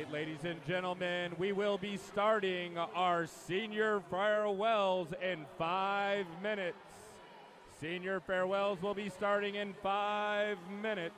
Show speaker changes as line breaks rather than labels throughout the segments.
right, ladies and gentlemen, we will be starting our senior farewells in 5 minutes. Senior farewells will be starting in 5 minutes.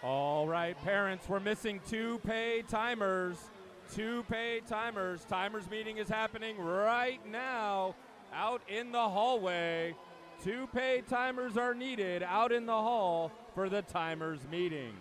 All right, parents, we're missing two paid timers. Two paid timers. Timers meeting is happening right now out in the hallway. Two paid timers are needed out in the hall for the timers meeting.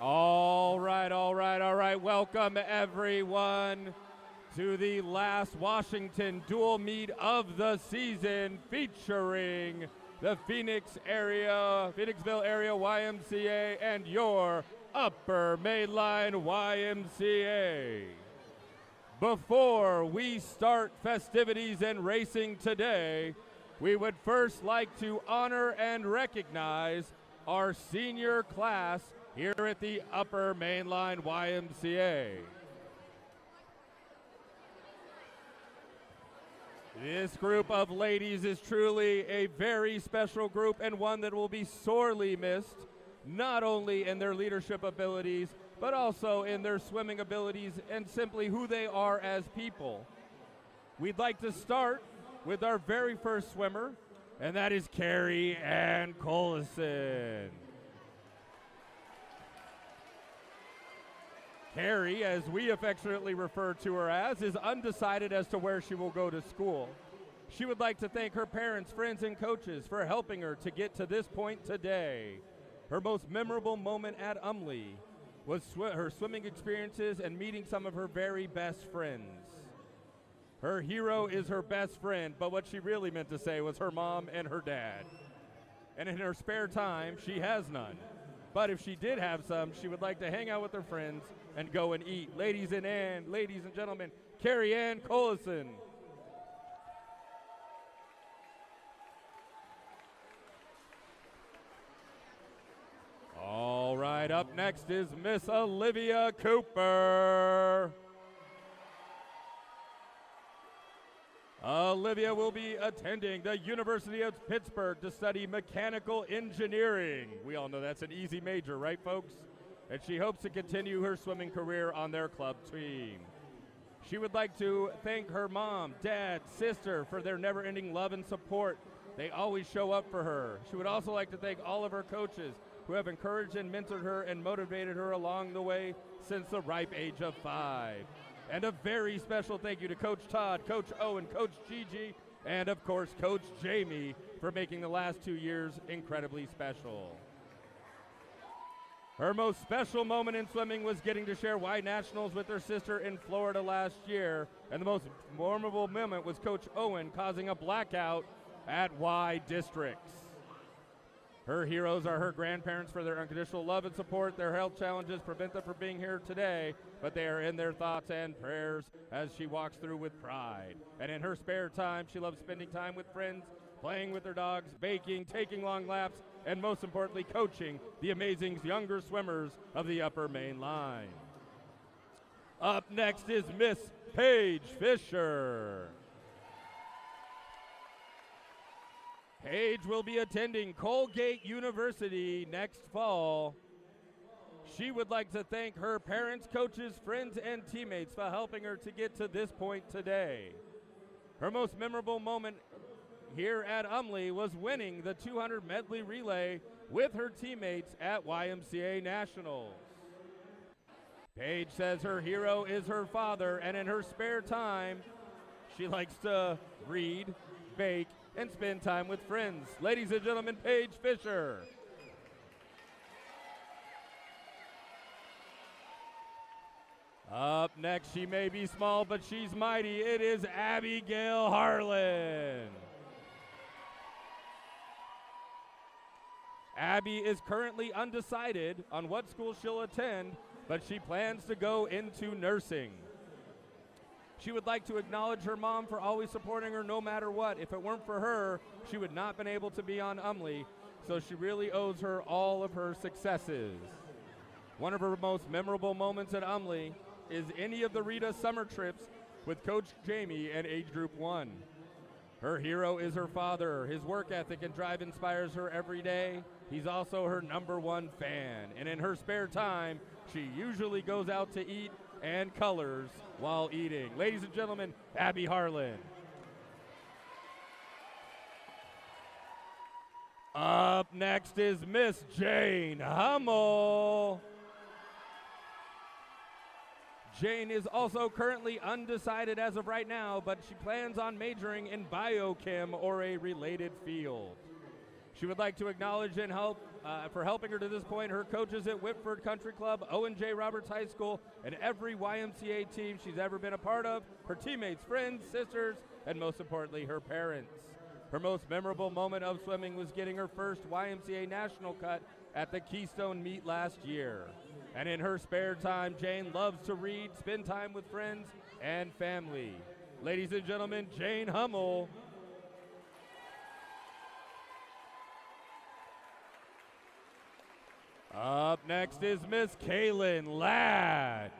All right, all right, all right. Welcome, everyone, to the last Washington dual meet of the season featuring the Phoenixville area YMCA and your Upper Mainline YMCA. Before we start festivities and racing today, we would first like to honor and recognize our senior class here at the Upper Mainline YMCA. This group of ladies is truly a very special group and one that will be sorely missed, not only in their leadership abilities, but also in their swimming abilities and simply who they are as people. We'd like to start with our very first swimmer, and that is Carrie Ann Collison. Carrie, as we affectionately refer to her as, is undecided as to where she will go to school. She would like to thank her parents, friends, and coaches for helping her to get to this point today. Her most memorable moment at Umley was her swimming experiences and meeting some of her very best friends. Her hero is her best friend, but what she really meant to say was her mom and her dad. And in her spare time, she has none. But if she did have some, she would like to hang out with her friends and go and eat. Ladies and gentlemen, Carrie Ann Collison. All right, up next is Miss Olivia Cooper. Olivia will be attending the University of Pittsburgh to study mechanical engineering. We all know that's an easy major, right, folks? And she hopes to continue her swimming career on their club team. She would like to thank her mom, dad, sister for their never-ending love and support. They always show up for her. She would also like to thank all of her coaches who have encouraged and mentored her and motivated her along the way since the ripe age of 5. And a very special thank you to Coach Todd, Coach Owen, Coach Gigi, and of course Coach Jamie for making the last 2 years incredibly special. Her most special moment in swimming was getting to share Y Nationals with her sister in Florida last year, and the most memorable moment was Coach Owen causing a blackout at Y Districts. Her heroes are her grandparents for their unconditional love and support. Their health challenges prevent them from being here today, but they are in their thoughts and prayers as she walks through with pride. And in her spare time, she loves spending time with friends, playing with her dogs, baking, taking long laps, and most importantly, coaching the amazing younger swimmers of the Upper Main Line. Up next is Miss Paige Fisher. Paige will be attending Colgate University next fall. She would like to thank her parents, coaches, friends, and teammates for helping her to get to this point today. Her most memorable moment here at Umley was winning the 200 medley relay with her teammates at YMCA Nationals. Paige says her hero is her father, and in her spare time, she likes to read, bake, and spend time with friends. Ladies and gentlemen, Paige Fisher. Up next, she may be small, but she's mighty. It is Abigail Harlan. Abby is currently undecided on what school she'll attend, but she plans to go into nursing. She would like to acknowledge her mom for always supporting her no matter what. If it weren't for her, she would not have been able to be on Umley, so she really owes her all of her successes. One of her most memorable moments at Umley is any of the Rita summer trips with Coach Jamie and Age Group 1. Her hero is her father. His work ethic and drive inspires her every day. He's also her #1 fan, and in her spare time, she usually goes out to eat and colors while eating. Ladies and gentlemen, Abby Harlan. Up next is Miss Jane Hummel. Jane is also currently undecided as of right now, but she plans on majoring in biochem or a related field. She would like to acknowledge and help for helping her to this point her coaches at Whitford Country Club, Owen J. Roberts High School, and every YMCA team she's ever been a part of, her teammates, friends, sisters, and most importantly, her parents. Her most memorable moment of swimming was getting her first YMCA national cut at the Keystone meet last year. And in her spare time, Jane loves to read, spend time with friends and family. Ladies and gentlemen, Jane Hummel. Up next is Miss Kaylin Ladd.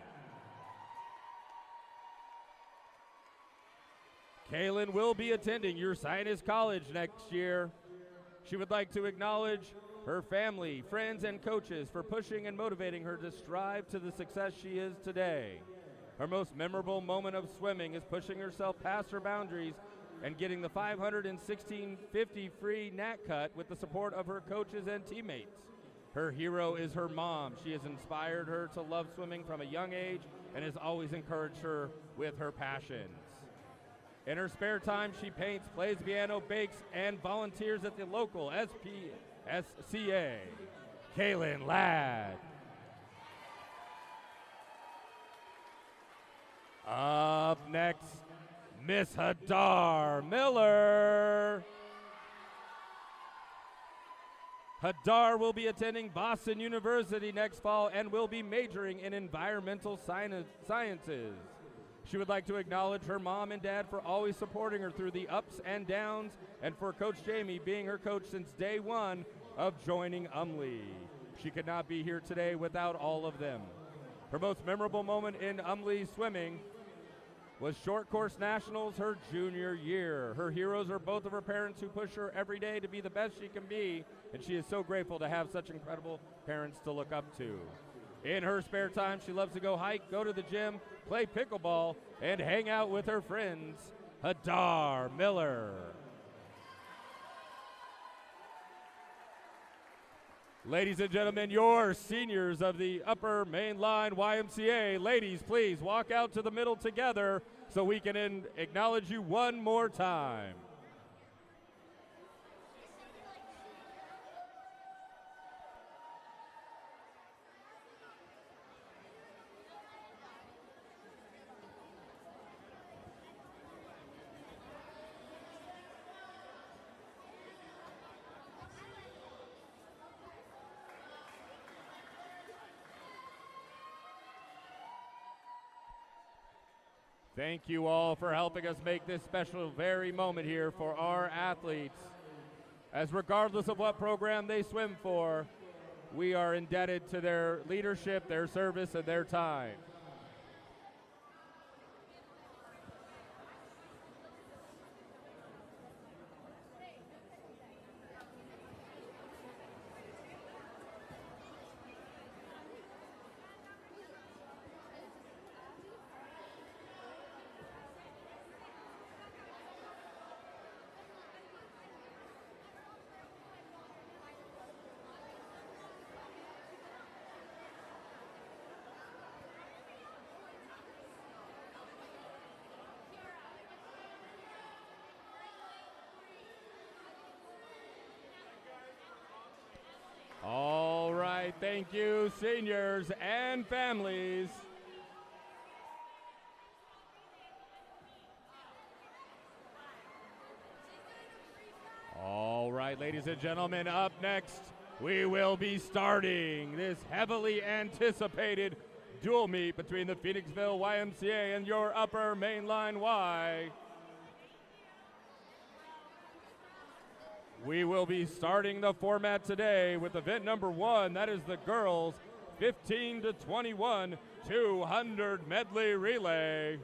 Kaylin will be attending Ursinus College next year. She would like to acknowledge her family, friends, and coaches for pushing and motivating her to strive to the success she is today. Her most memorable moment of swimming is pushing herself past her boundaries and getting the 500 and 1650 free nat cut with the support of her coaches and teammates. Her hero is her mom. She has inspired her to love swimming from a young age and has always encouraged her with her passions. In her spare time, she paints, plays piano, bakes, and volunteers at the local SPSCA. Kaylin Ladd. Up next, Miss Hadar Miller. Hadar will be attending Boston University next fall and will be majoring in environmental sciences. She would like to acknowledge her mom and dad for always supporting her through the ups and downs, and for Coach Jamie being her coach since day one of joining UMLE. She could not be here today without all of them. Her most memorable moment in UMLE swimming was short course nationals her junior year. Her heroes are both of her parents who push her every day to be the best she can be, and she is so grateful to have such incredible parents to look up to. In her spare time, she loves to go hike, go to the gym, play pickleball, and hang out with her friends. Hadar Miller. Ladies and gentlemen, your seniors of the Upper Mainline YMCA. Ladies, please walk out to the middle together so we can acknowledge you one more time. Thank you all for helping us make this special very moment here for our athletes. As regardless of what program they swim for, we are indebted to their leadership, their service, and their time. All right, thank you, seniors and families. All right, ladies and gentlemen, up next, we will be starting this heavily anticipated dual meet between the Phoenixville YMCA and your Upper Mainline Y. We will be starting the format today with event number 1. That is the girls 15 to 21 200 medley relay.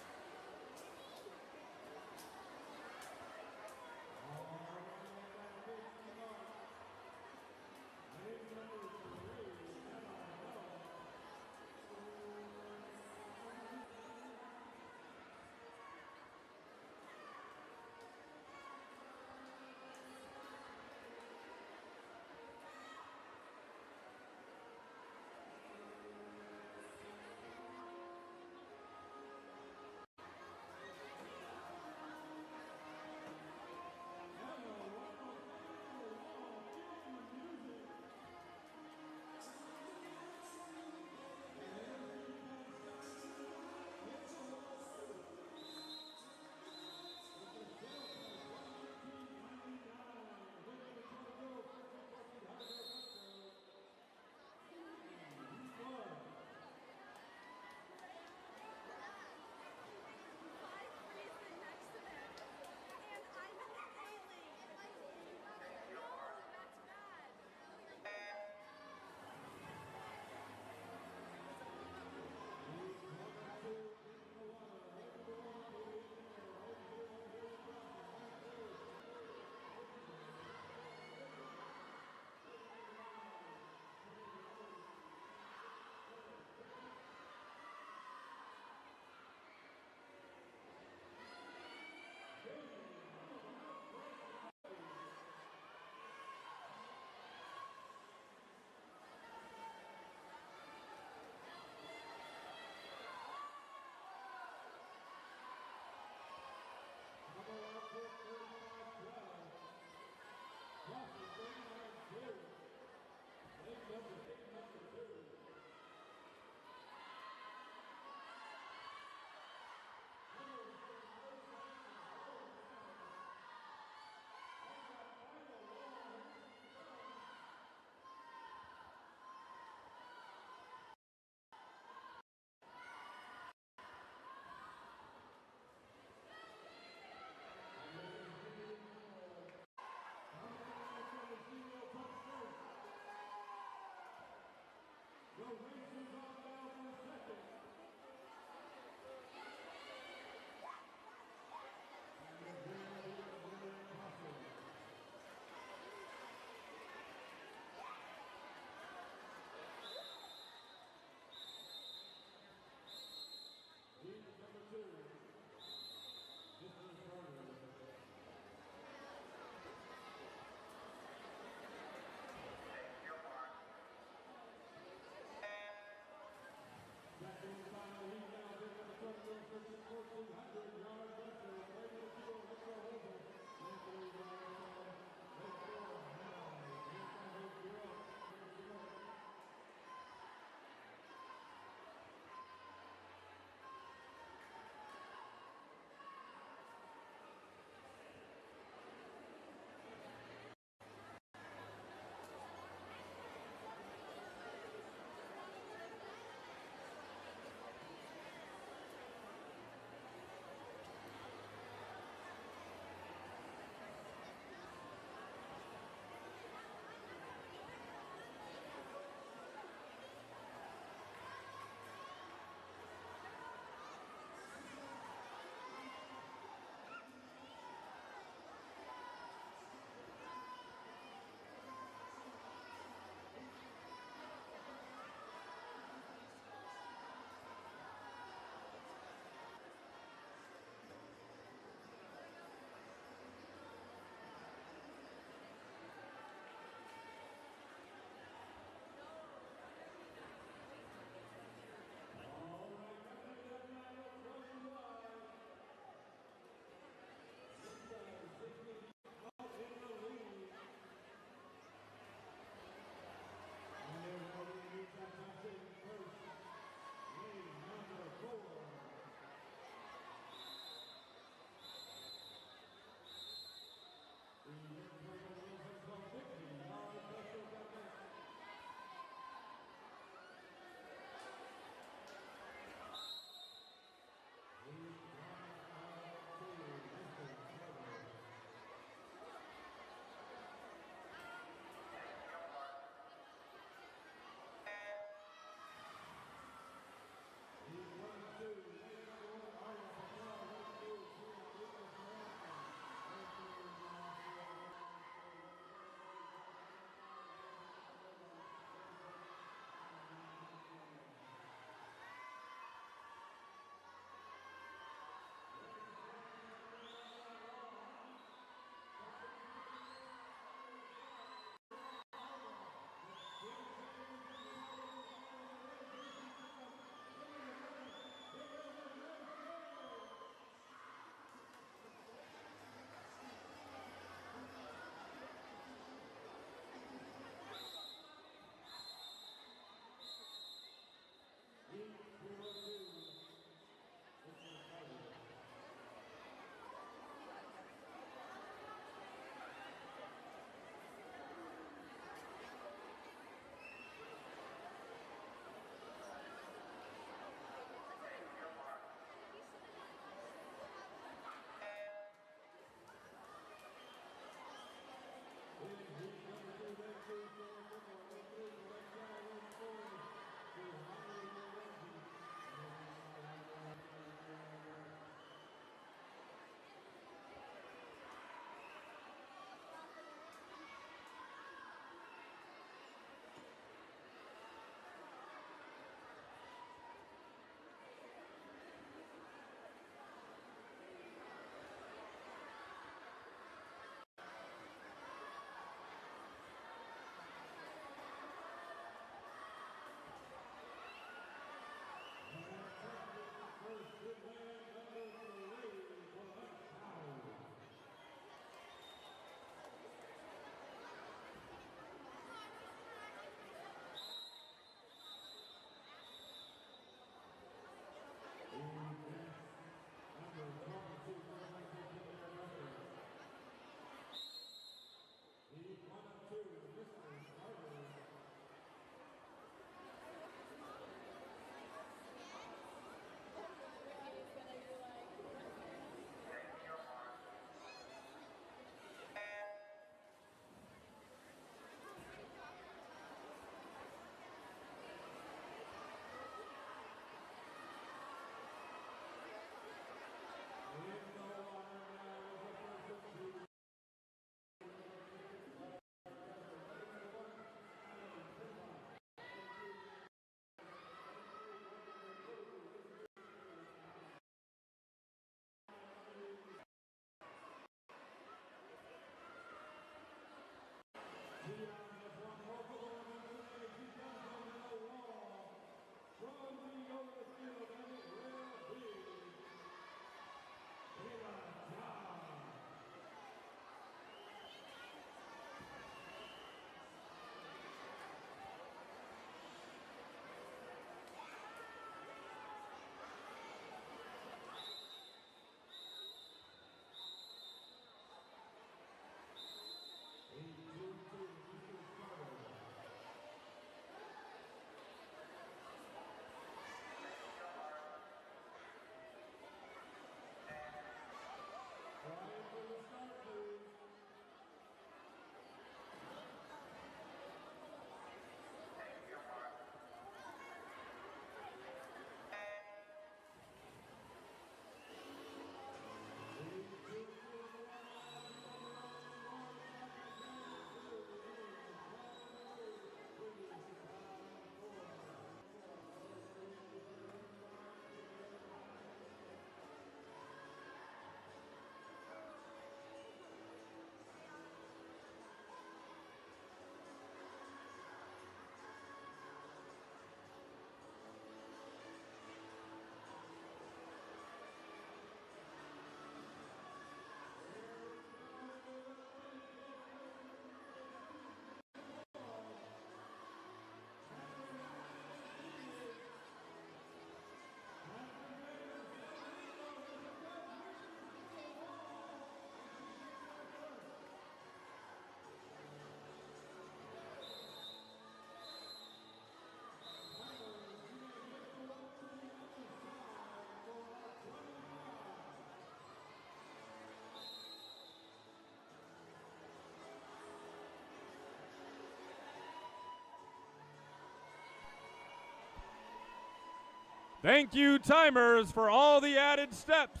Thank you, timers, for all the added steps.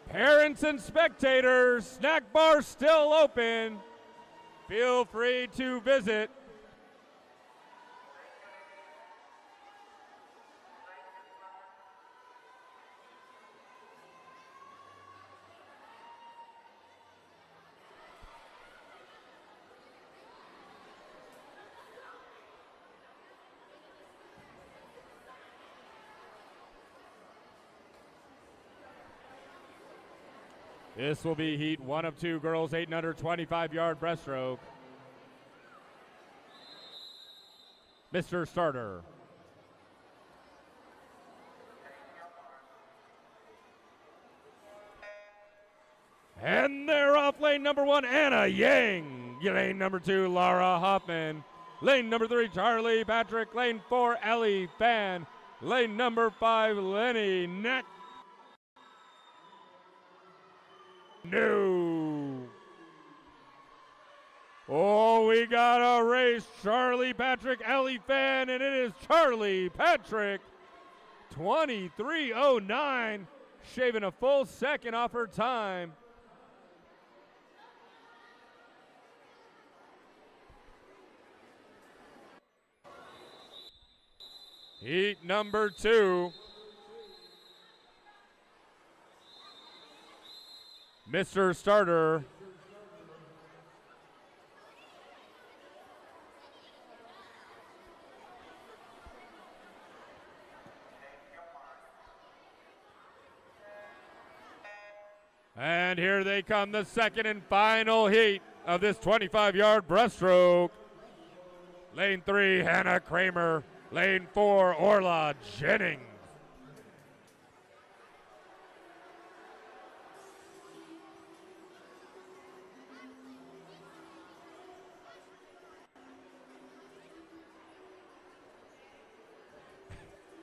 Parents and spectators, snack bar still open. Feel free to visit. This will be heat 1 of 2, girls 8 and under 25-yard breaststroke. Mr. Starter. And they're off lane number 1, Anna Yang. Lane number 2, Laura Hoffman. Lane number 3, Charlie Patrick. Lane 4, Ellie Fan. Lane number 5, Lenny Neck. No. Oh, we got a race. Charlie Patrick, Ellie Fan, and it is Charlie Patrick. 23:09, shaving a full second off her time. Heat number 2. Mr. Starter. And here they come, the second and final heat of this 25-yard breaststroke. Lane 3, Hannah Kramer. Lane 4, Orla Jennings.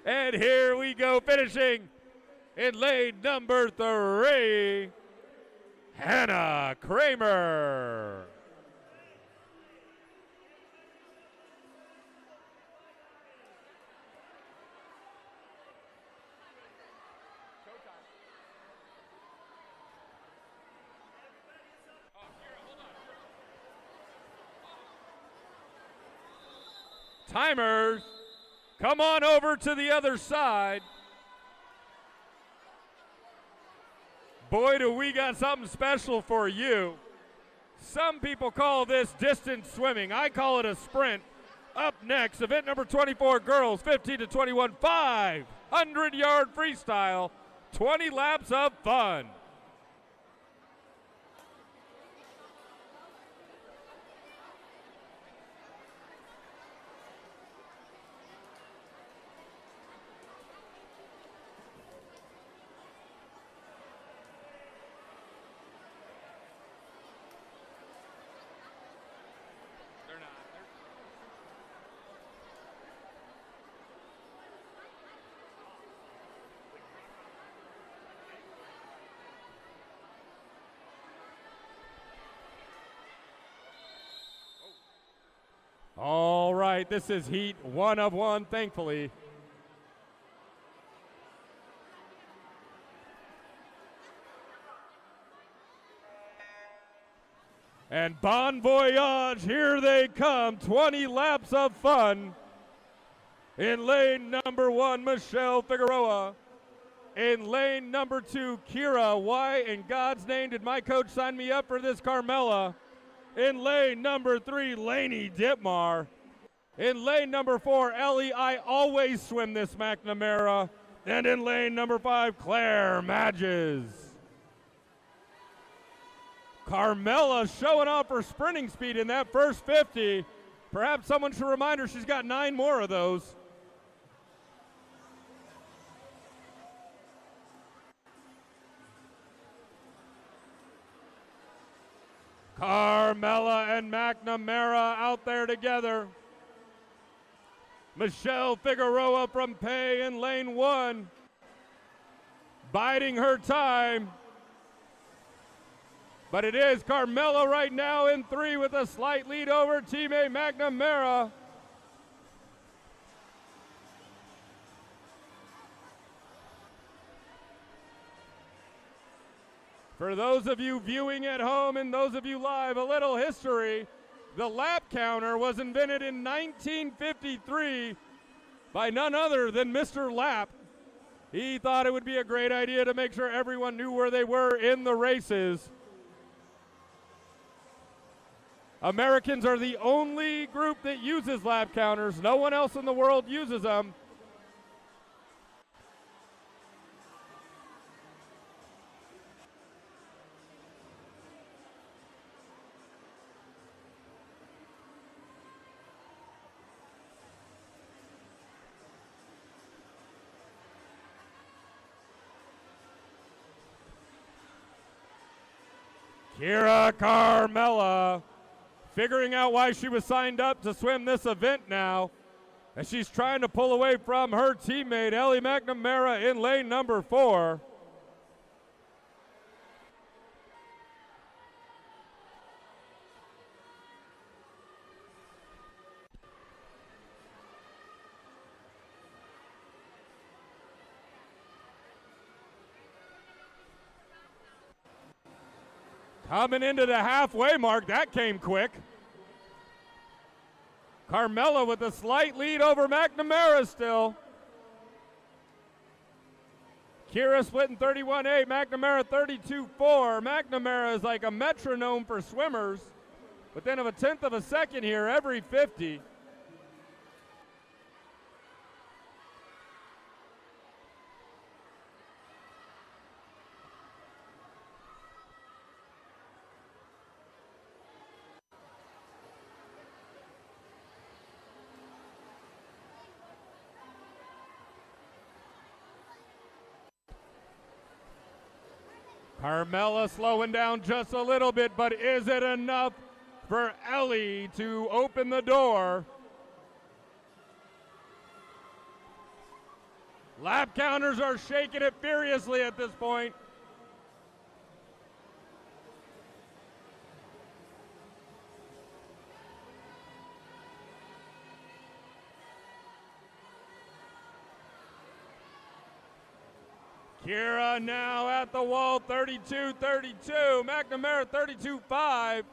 And here we go, finishing in lane number 3, Hannah Kramer. Timers, come on over to the other side. Boy, do we got something special for you. Some people call this distance swimming. I call it a sprint. Up next, event number 24, girls 15 to 21, 500-yard freestyle, 20 laps of fun. All right, this is heat 1 of 1, thankfully. And bon voyage, here they come, 20 laps of fun. In lane number 1, Michelle Figueroa. In lane number 2, Kira. Why in God's name did my coach sign me up for this, Carmela? In lane number 3, Lainey Ditmar. In lane number 4, Ellie, I always swim this McNamara. And in lane number 5, Claire Madges. Carmela showing off her sprinting speed in that first 50. Perhaps someone should remind her she's got 9 more of those. Carmela and McNamara out there together. Michelle Figueroa from Pay in lane 1, biding her time. But it is Carmela right now in 3 with a slight lead over teammate McNamara. For those of you viewing at home and those of you live, a little history. The lap counter was invented in 1953 by none other than Mr. Lap. He thought it would be a great idea to make sure everyone knew where they were in the races. Americans are the only group that uses lap counters. No one else in the world uses them. Kira Carmella figuring out why she was signed up to swim this event now, as she's trying to pull away from her teammate Ellie McNamara in lane number 4. Coming into the halfway mark, that came quick. Carmella with a slight lead over McNamara still. Kira splitting 31.8, McNamara 32.4. McNamara is like a metronome for swimmers, within of a tenth of a second here every 50. Carmella slowing down just a little bit, but is it enough for Ellie to open the door? Lap counters are shaking it furiously at this point. Kira now at the wall, 32-32. McNamara 32.5.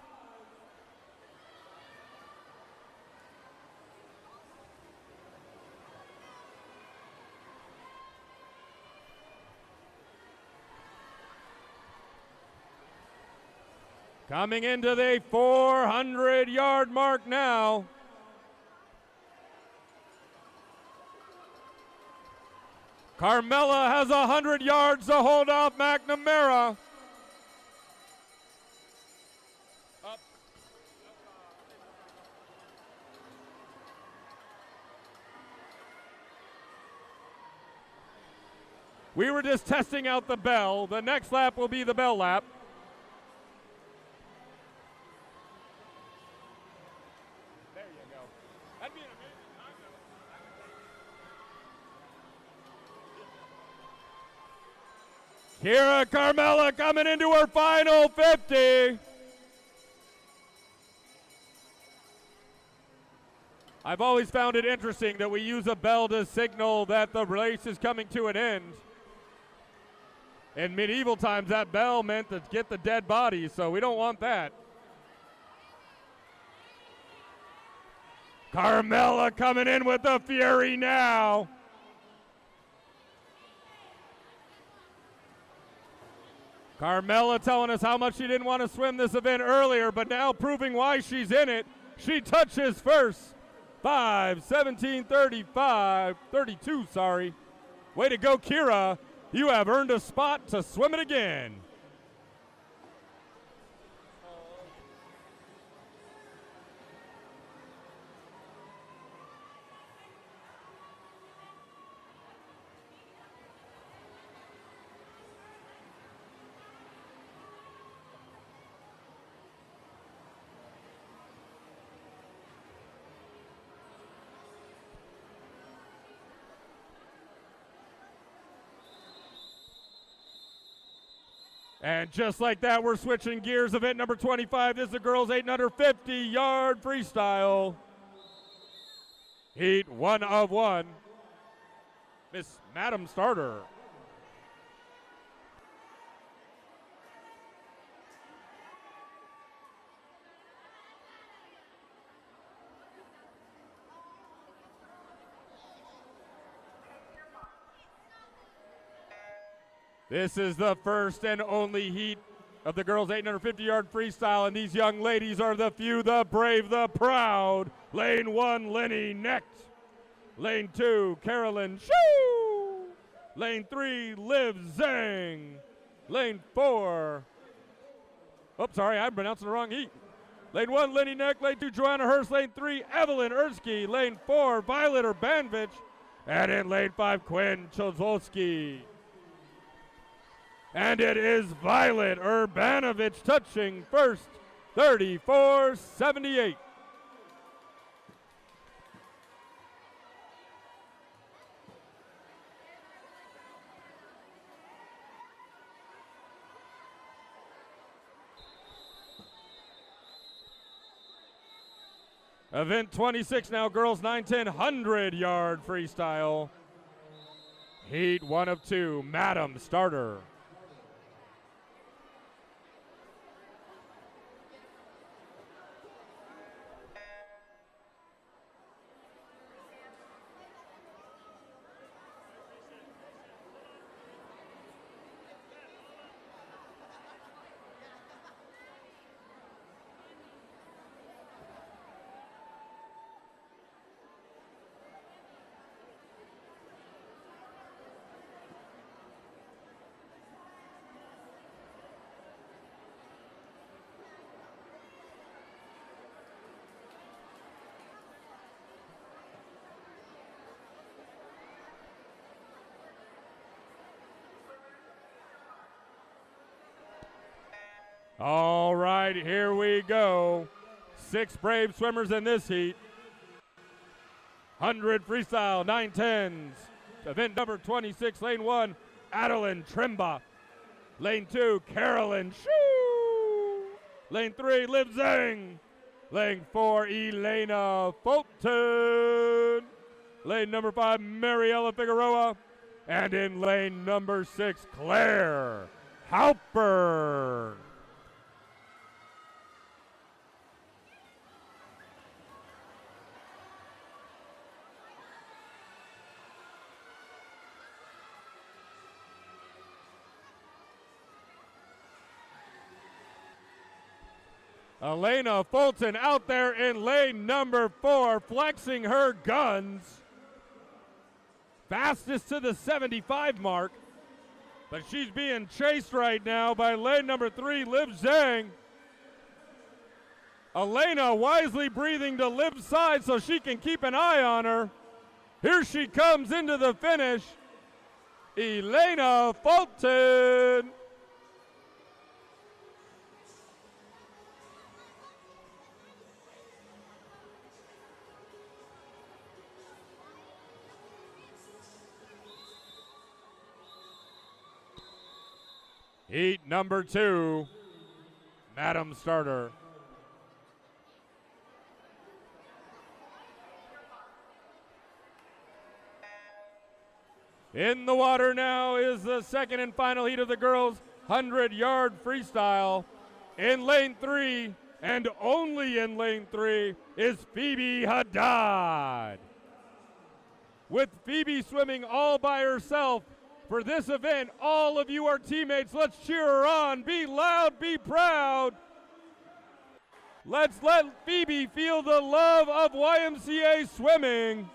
Coming into the 400-yard mark now. Carmella has 100 yards to hold off McNamara. Up. We were just testing out the bell. The next lap will be the bell lap. There you go. That'd be an amazing time, though. Kira Carmella coming into her final 50. I've always found it interesting that we use a bell to signal that the race is coming to an end. In medieval times, that bell meant to get the dead bodies, so we don't want that. Carmella coming in with the fury now. Carmella telling us how much she didn't want to swim this event earlier, but now proving why she's in it. She touches first. 32, sorry. Way to go, Kira. You have earned a spot to swim it again. And just like that, we're switching gears. Event number 25. This is the girls' 850-yard freestyle. Heat 1 of 1. Miss Madam Starter. This is the first and only heat of the girls' 850-yard freestyle, and these young ladies are the few, the brave, the proud. Lane 1, Lenny Necht. Lane 2, Carolyn Shoo. Lane 3, Liv Zhang. Lane 4, I'm pronouncing the wrong heat. Lane 1, Lenny Necht. Lane 2, Joanna Hurst. Lane 3, Evelyn Ersky. Lane 4, Violet Urbanvich. And in lane 5, Quinn Chozolski. And it is Violet Urbanovich touching first, 34-78. Event 26 now, girls 9-10 100-yard freestyle. Heat 1 of 2, Madam starter. All right, here we go. 6 brave swimmers in this heat. 100 freestyle, 9-10s. Event number 26, lane 1, Adeline Trimba. Lane 2, Carolyn Shoo. Lane 3, Liv Zhang. Lane 4, Elena Fulton. Lane number 5, Mariella Figueroa. And in lane number 6, Claire Halpern. Elena Fulton out there in lane number 4, flexing her guns. Fastest to the 75 mark, but she's being chased right now by lane number 3, Liv Zhang. Elena wisely breathing to Liv's side so she can keep an eye on her. Here she comes into the finish, Elena Fulton. Heat number 2, Madam starter. In the water now is the second and final heat of the girls' 100-yard freestyle. In lane 3, and only in lane 3, is Phoebe Haddad. With Phoebe swimming all by herself, for this event, all of you are teammates. Let's cheer her on. Be loud, be proud. Let's let Phoebe feel the love of YMCA swimming.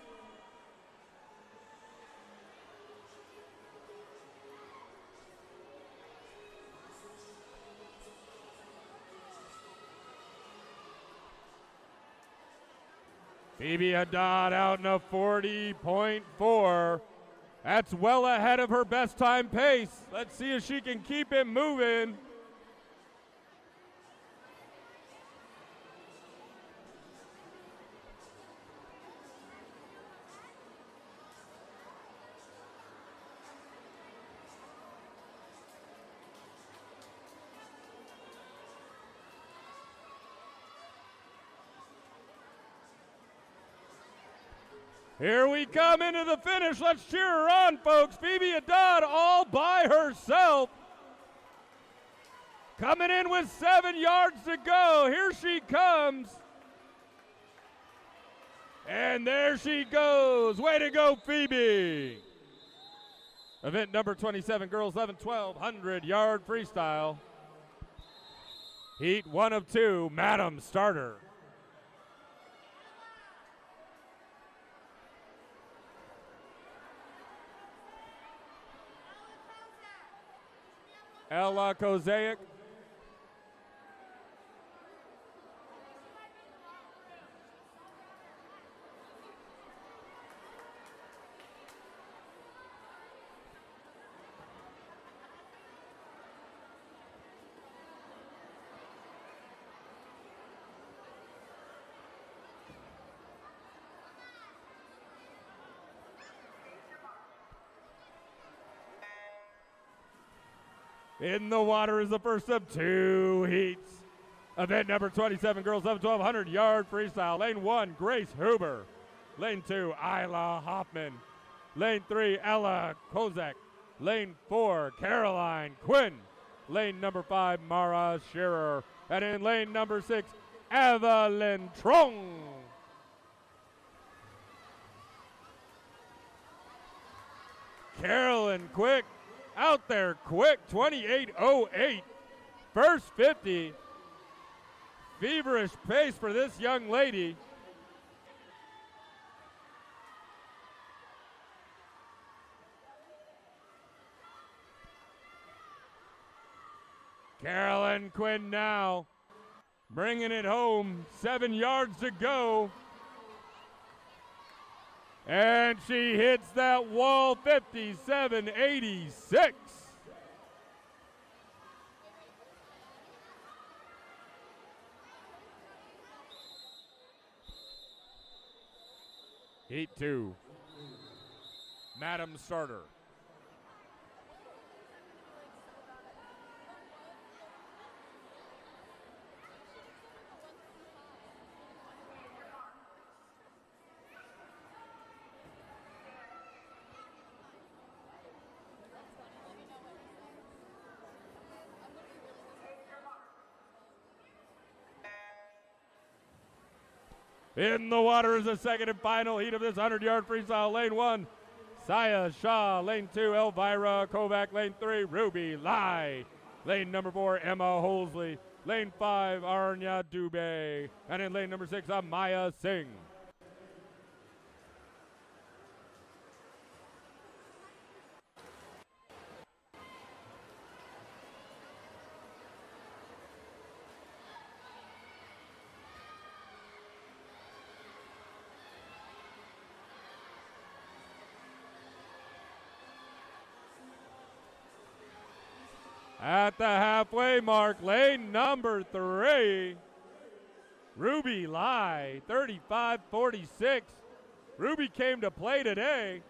Phoebe Haddad out in a 40.4. That's well ahead of her best time pace. Let's see if she can keep it moving. Here we come into the finish. Let's cheer her on, folks. Phoebe Haddad all by herself. Coming in with 7 yards to go. Here she comes. And there she goes. Way to go, Phoebe. Event number 27, girls 11, 1200 yard freestyle. Heat 1 of 2, Madam Starter. Ella Kozaic. In the water is the first of 2 heats. Event number 27, girls 11, 1200 yard freestyle. Lane 1, Grace Huber. Lane 2, Isla Hoffman. Lane 3, Ella Kozak. Lane 4, Caroline Quinn. Lane number 5, Mara Shearer. And in lane number 6, Evelyn Trong. Carolyn Quick. Out there quick, 28.08. First 50. Feverish pace for this young lady. Carolyn Quinn now bringing it home. 7 yards to go. And she hits that wall, 57.86. Heat 2, Madam Starter. In the water is the second and final heat of this 100-yard freestyle. Lane 1, Saya Shaw. Lane 2, Elvira Kovac. Lane 3, Ruby Lai. Lane number 4, Emma Holsley. Lane 5, Arnya Dubé. And in lane number 6, Amaya Singh. At the halfway mark, lane number 3, Ruby Lai, 35.46. Ruby came to play today.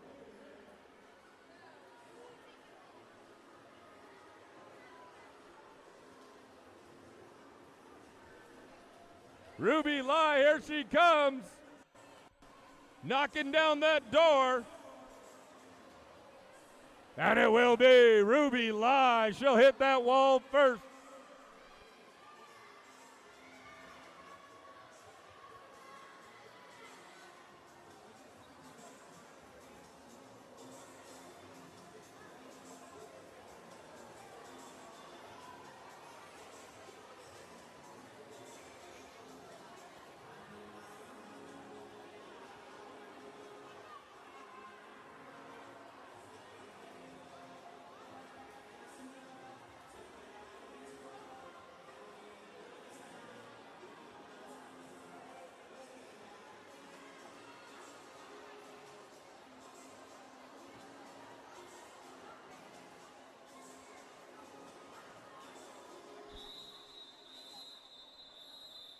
Ruby Lai, here she comes, knocking down that door. And it will be Ruby Lai. She'll hit that wall first.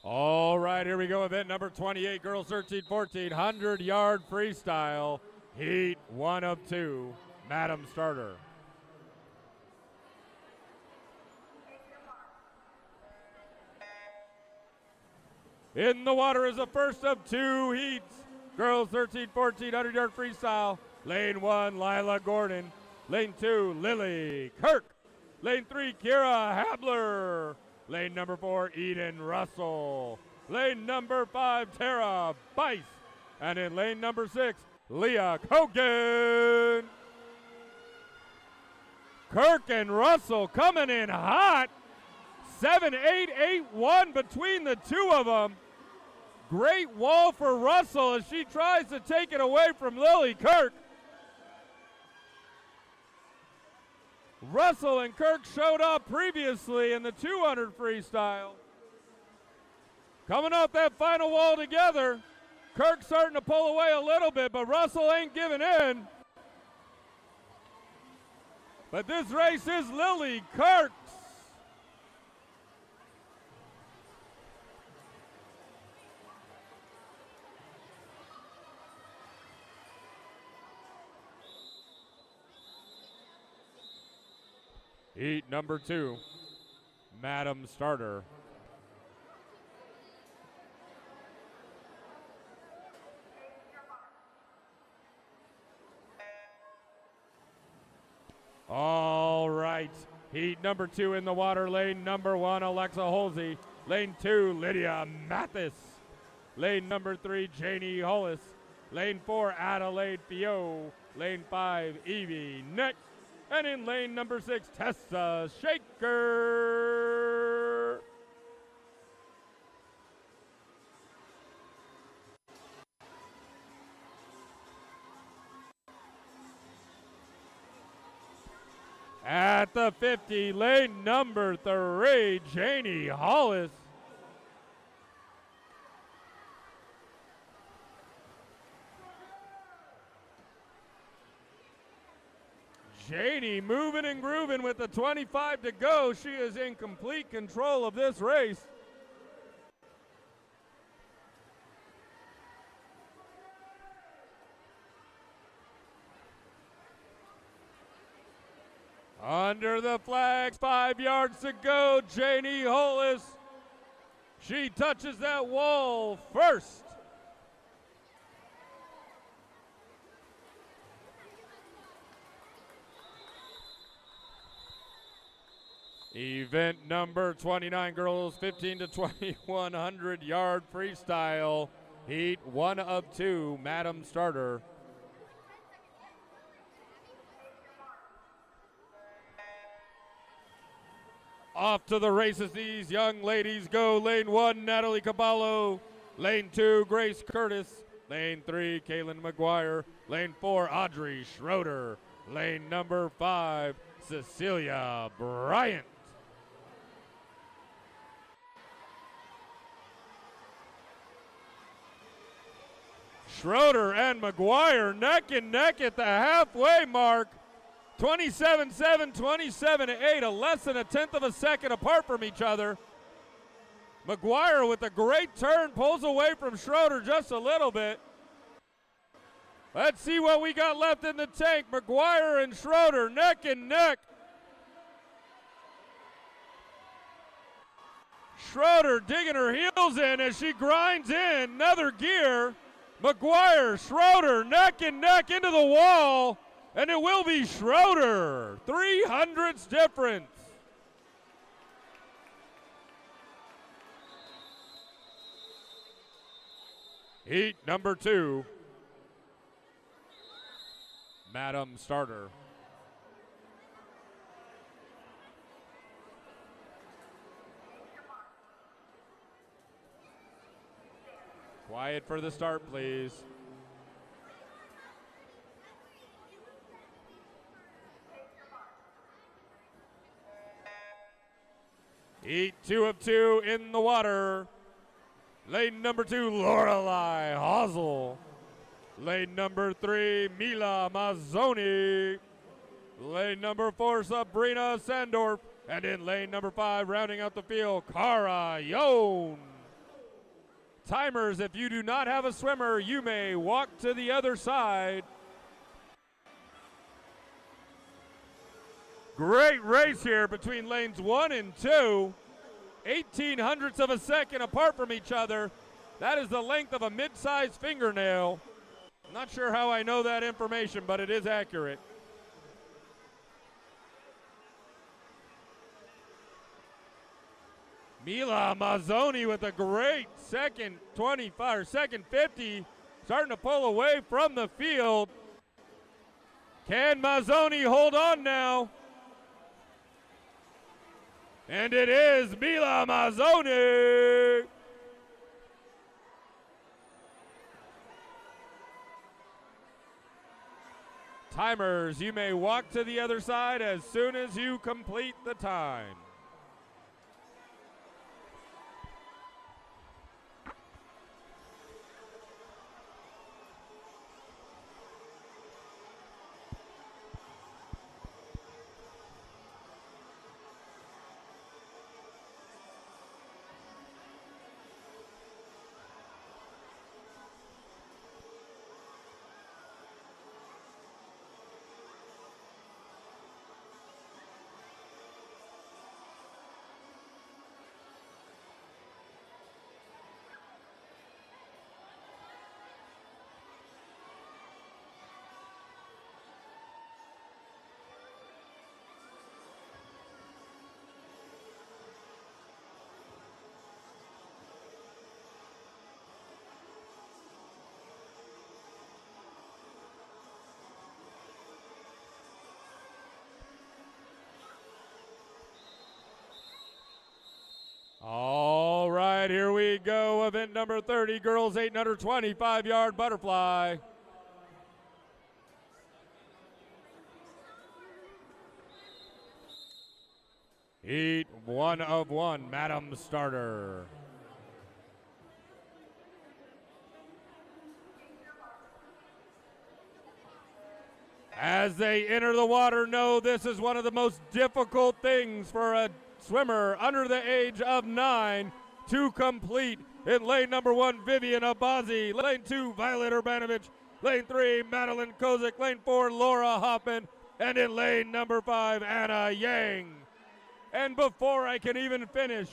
All right, here we go. Event number 28, girls 13, 14, 100-yard freestyle. Heat 1 of 2, Madam Starter. In the water is the first of 2 heats. Girls 13, 14, 100-yard freestyle. Lane 1, Lila Gordon. Lane 2, Lily Kirk. Lane 3, Kira Habler. Lane number 4, Eden Russell. Lane number 5, Tara Bice. And in lane number 6, Leah Kogan. Kirk and Russell coming in hot. 7-8, 8-1 between the two of them. Great wall for Russell as she tries to take it away from Lily Kirk. Russell and Kirk showed up previously in the 200 freestyle. Coming off that final wall together. Kirk starting to pull away a little bit, but Russell ain't giving in. But this race is Lily Kirk's. Heat number 2, Madam Starter. All right, heat number 2 in the water. Lane number 1, Alexa Holsey. Lane 2, Lydia Mathis. Lane number 3, Janie Hollis. Lane 4, Adelaide Fio. Lane 5, Evie Nick. And in lane number 6, Tessa Shaker. At the 50, lane number 3, Janie Hollis. Janie moving and grooving with the 25 to go. She is in complete control of this race. Under the flags, 5 yards to go. Janie Hollis. She touches that wall first. Event number 29, girls 15 to 2100 yard freestyle. Heat 1 of 2, Madam Starter. Off to the races these young ladies go. Lane 1, Natalie Caballo. Lane 2, Grace Curtis. Lane 3, Kaylin McGuire. Lane 4, Audrey Schroeder. Lane number 5, Cecilia Bryant. Schroeder and McGuire neck and neck at the halfway mark. 27-7, 27-8, a less than a tenth of a second apart from each other. McGuire with a great turn pulls away from Schroeder just a little bit. Let's see what we got left in the tank. McGuire and Schroeder neck and neck. Schroeder digging her heels in as she grinds in another gear. McGuire, Schroeder, neck and neck into the wall, and it will be Schroeder. 300ths difference. Heat number 2, Madam Starter. Quiet for the start, please. Heat 2 of 2 in the water. Lane number 2, Lorelei Hosel. Lane number 3, Mila Mazzoni. Lane number 4, Sabrina Sandorf. And in lane number 5, rounding out the field, Cara Yon. Timers, if you do not have a swimmer, you may walk to the other side. Great race here between lanes 1 and 2. 1800ths of a second apart from each other. That is the length of a mid-sized fingernail. I'm not sure how I know that information, but it is accurate. Mila Mazzoni with a great second 25 or second 50, starting to pull away from the field. Can Mazzoni hold on now? And it is Mila Mazzoni. Timers, you may walk to the other side as soon as you complete the time. All right, here we go. Event number 30, girls 825-yard butterfly. Heat 1 of 1, Madam Starter. As they enter the water, know this is one of the most difficult things for a swimmer under the age of 9 to complete. In lane number 1, Vivian Abazi. Lane 2, Violet Urbanovich. Lane 3, Madeline Kozik. Lane 4, Laura Hoffman. And in lane number 5, Anna Yang. And before I can even finish,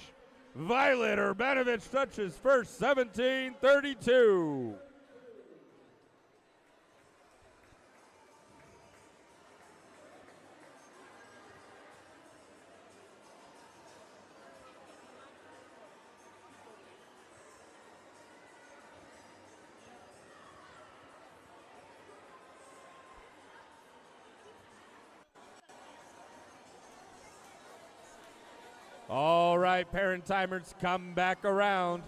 Violet Urbanovich touches first, 17:32. All right, parent timers, come back around.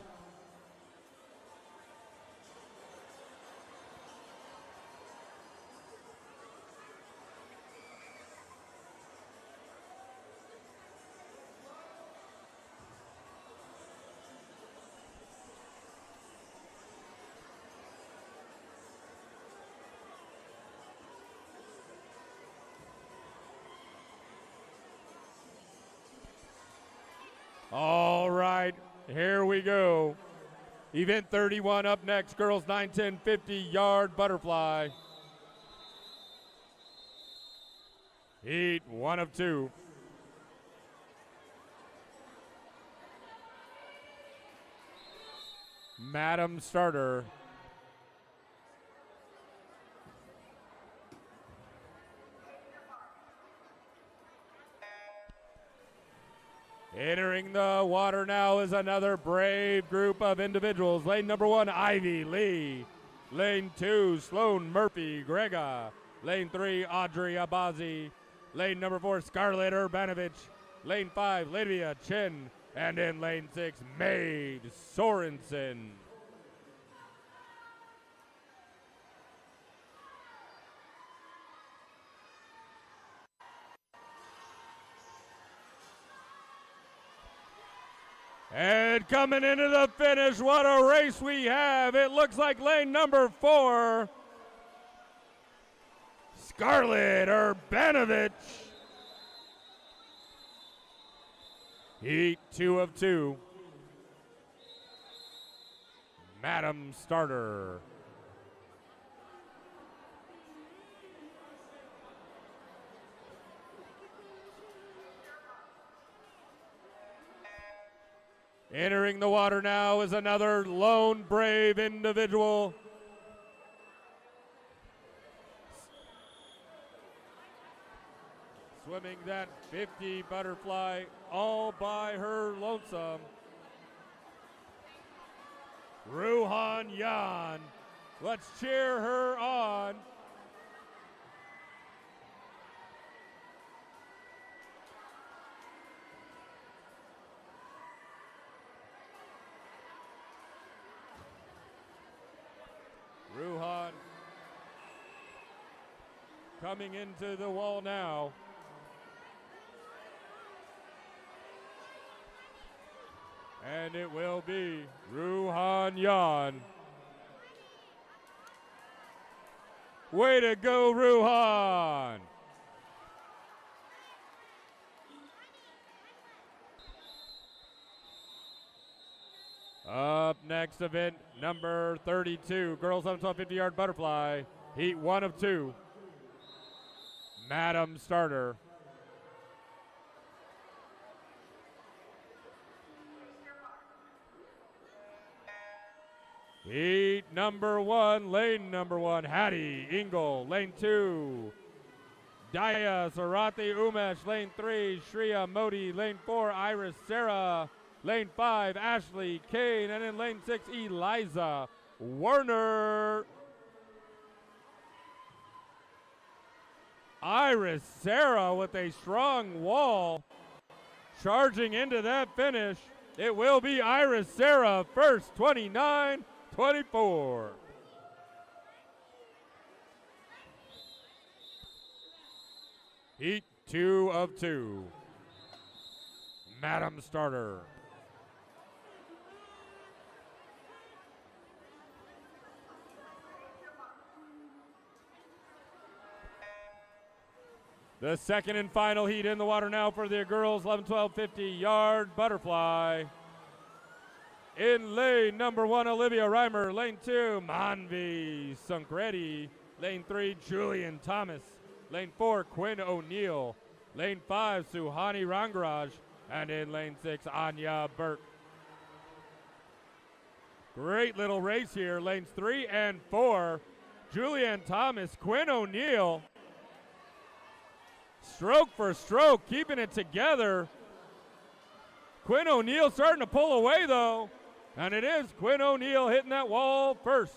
All right, here we go. Event 31 up next, girls 9, 10, 50-yard butterfly. Heat 1 of 2. Madam Starter. Entering the water now is another brave group of individuals. Lane number 1, Ivy Lee. Lane 2, Sloan Murphy Grega. Lane 3, Audrey Abazi. Lane number 4, Scarlett Urbanovich. Lane 5, Lydia Chin. And in lane 6, Maid Sorensen. And coming into the finish, what a race we have. It looks like lane number 4, Scarlett Urbanovich. Heat 2 of 2, Madam Starter. Entering the water now is another lone brave individual. Swimming that 50 butterfly all by her lonesome. Ruhan Yan. Let's cheer her on. Ruhan coming into the wall now. And it will be Ruhan Yan. Way to go, Ruhan! Up next, event number 32, girls 150-yard butterfly, heat 1 of 2. Madam starter. Heat number 1, lane number 1, Hattie Engel. Lane 2, Daya Sarathi Umesh. Lane 3, Shreya Modi. Lane 4, Iris Sarah. Lane 5, Ashley Kane. And in lane 6, Eliza Werner. Iris Sarah with a strong wall charging into that finish. It will be Iris Sarah first, 29-24. Heat 2 of 2. Madam starter. The second and final heat in the water now for the girls 11, 12, 50-yard butterfly. In lane number 1, Olivia Reimer. Lane 2, Manvi Sunkredi. Lane 3, Julian Thomas. Lane 4, Quinn O'Neill. Lane 5, Suhani Rangaraj. And in lane 6, Anya Burke. Great little race here. Lanes 3 and 4, Julian Thomas, Quinn O'Neill. Stroke for stroke, keeping it together. Quinn O'Neill starting to pull away, though. And it is Quinn O'Neill hitting that wall first.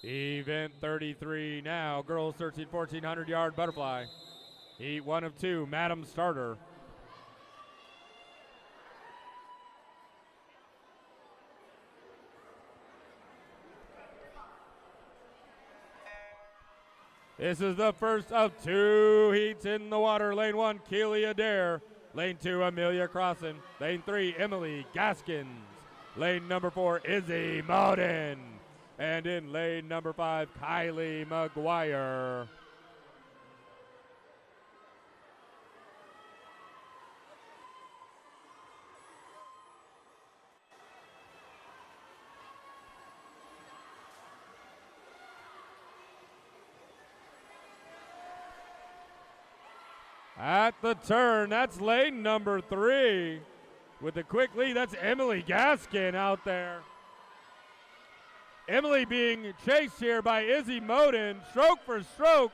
Event 33 now, girls 13, 1400-yard butterfly. Heat 1 of 2, Madam starter. This is the first of 2 heats in the water. Lane 1, Keely Adair. Lane 2, Amelia Crossan. Lane 3, Emily Gaskins. Lane number 4, Izzy Moden. And in lane number 5, Kylie McGuire. At the turn, that's lane number 3. With the quick lead, that's Emily Gaskin out there. Emily being chased here by Izzy Moden, stroke for stroke.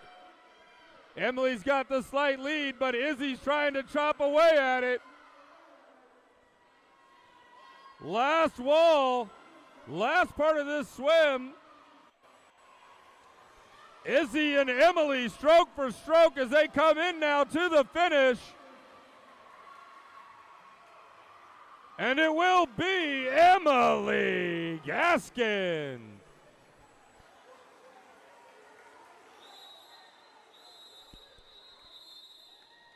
Emily's got the slight lead, but Izzy's trying to chop away at it. Last wall, last part of this swim. Izzy and Emily stroke for stroke as they come in now to the finish. And it will be Emily Gaskin.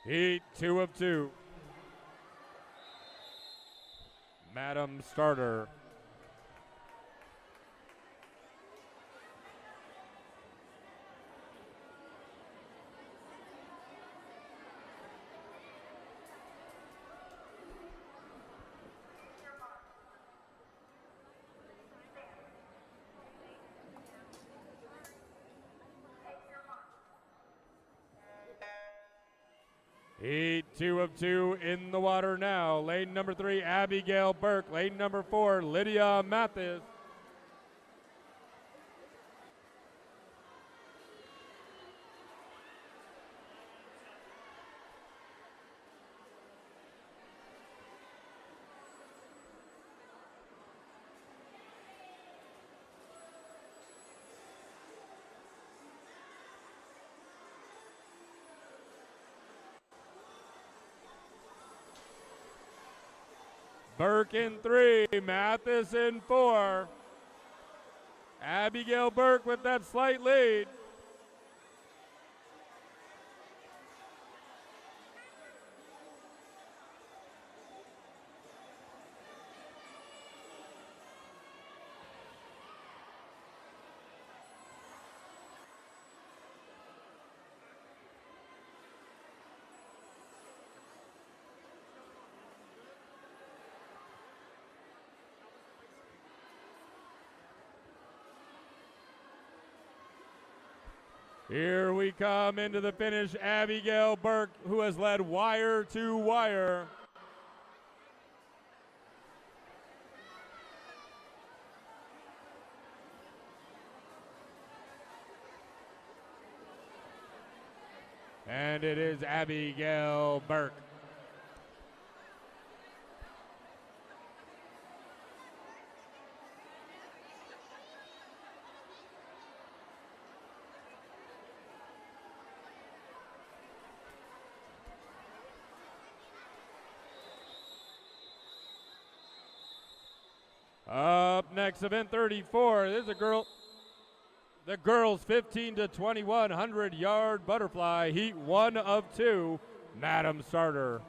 Heat 2 of 2. Madam starter. Heat 2 of 2 in the water now. Lane number 3, Abigail Burke. Lane number 4, Lydia Mathis. Burke in 3, Mathis in 4. Abigail Burke with that slight lead. Here we come into the finish, Abigail Burke, who has led wire to wire. And it is Abigail Burke. Up next, event 34. This is the girls 15 to 21 100-yard butterfly, heat 1 of 2, Madam Starter.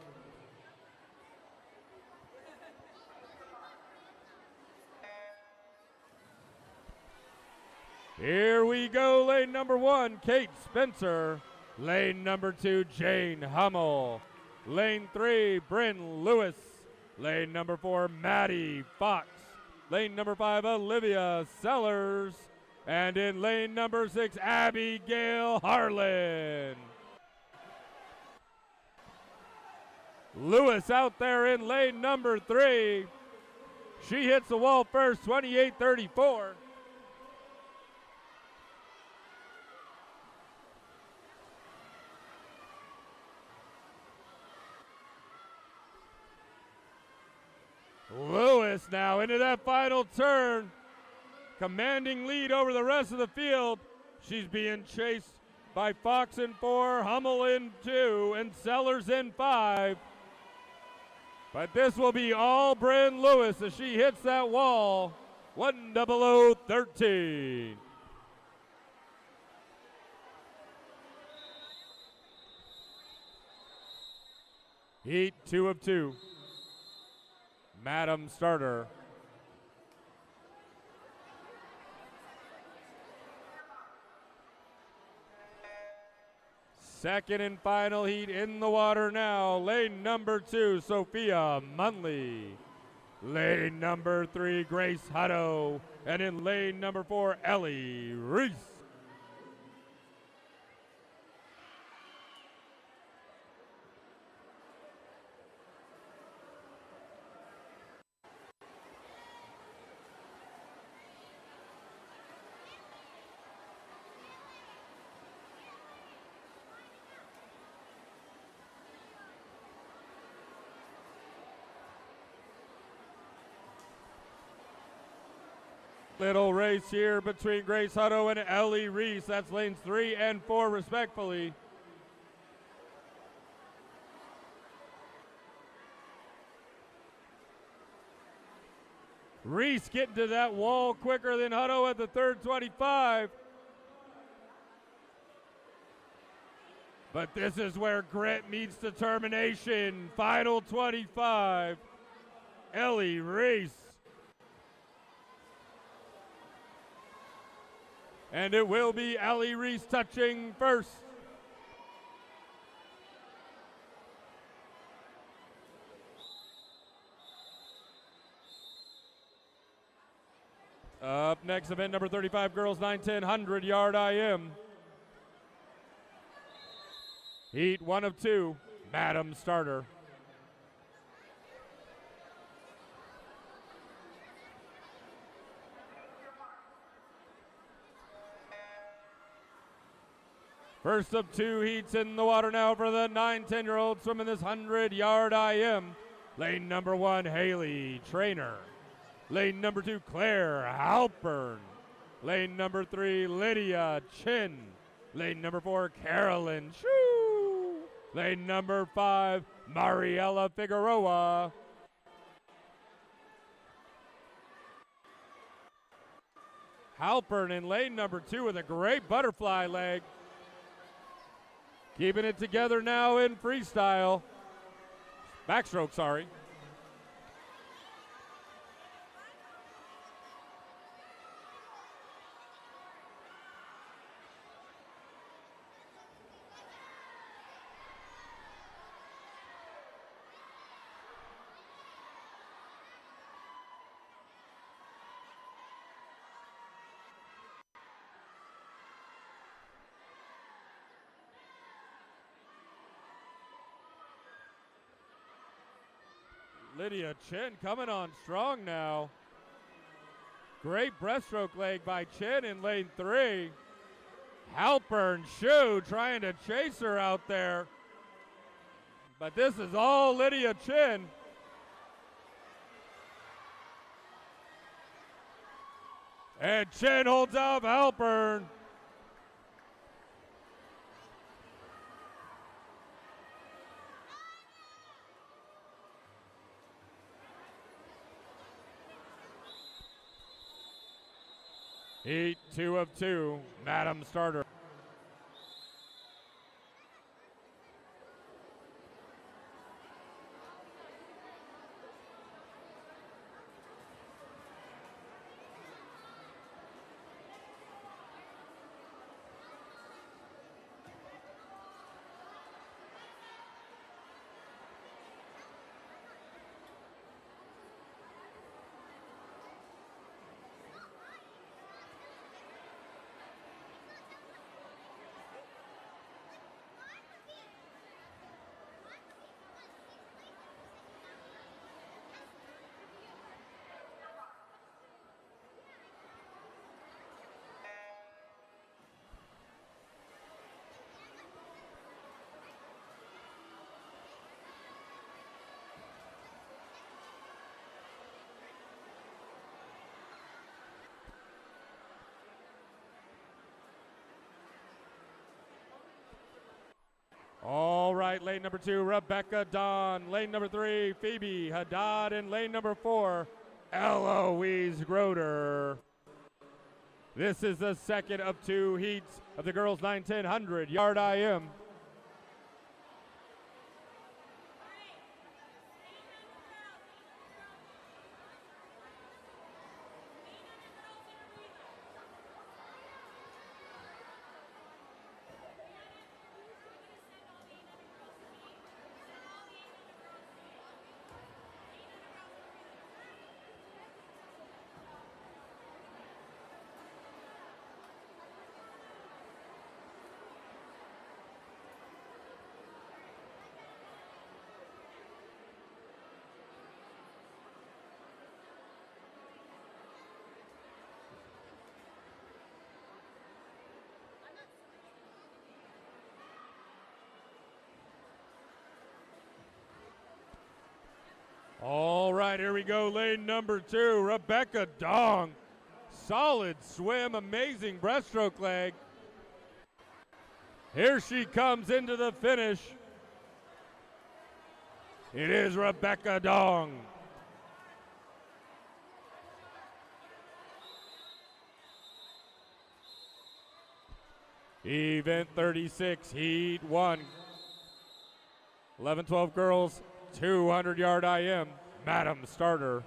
Here we go, lane number 1, Kate Spencer. Lane number 2, Jane Hummel. Lane 3, Bryn Lewis. Lane number 4, Maddie Fox. Lane number 5, Olivia Sellers. And in lane number 6, Abigail Harlan. Lewis out there in lane number 3. She hits the wall first, 28:34. Lewis now into that final turn. Commanding lead over the rest of the field. She's being chased by Fox in 4, Hummel in 2, and Sellers in 5. But this will be all Bryn Lewis as she hits that wall. 1:00:13. Heat 2 of 2. Madam Starter. Second and final heat in the water now. Lane number 2, Sophia Munley. Lane number 3, Grace Hutto. And in lane number 4, Ellie Reese. Little race here between Grace Hutto and Ellie Reese. That's lanes 3 and 4 respectfully. Reese getting to that wall quicker than Hutto at the third 25. But this is where grit meets determination. Final 25. Ellie Reese. And it will be Ellie Reese touching first. Up next, event number 35, girls 9-10 100-yard IM. Heat 1 of 2, Madam Starter. First of 2 heats in the water now for the 9-10-year-olds swimming this 100-yard IM. Lane number 1, Haley Trainer. Lane number 2, Claire Halpern. Lane number 3, Lydia Chin. Lane number 4, Carolyn Shoo. Lane number 5, Mariella Figueroa. Halpern in lane number 2 with a great butterfly leg. Keeping it together now in freestyle. Backstroke, sorry. Lydia Chin coming on strong now. Great breaststroke leg by Chin in lane 3. Halpern Shu trying to chase her out there. But this is all Lydia Chin. And Chin holds off Halpern. Heat 2 of 2, Madam Starter. All right, lane number 2, Rebecca Dawn. Lane number 3, Phoebe Haddad. And lane number 4, Eloise Groder. This is the second of 2 heats of the girls 9-10 100-yard IM. All right, here we go. Lane number 2, Rebecca Dong. Solid swim, amazing breaststroke leg. Here she comes into the finish. It is Rebecca Dong. Event 36, Heat 1. 11-12 girls, 200-yard IM, Madam Starter.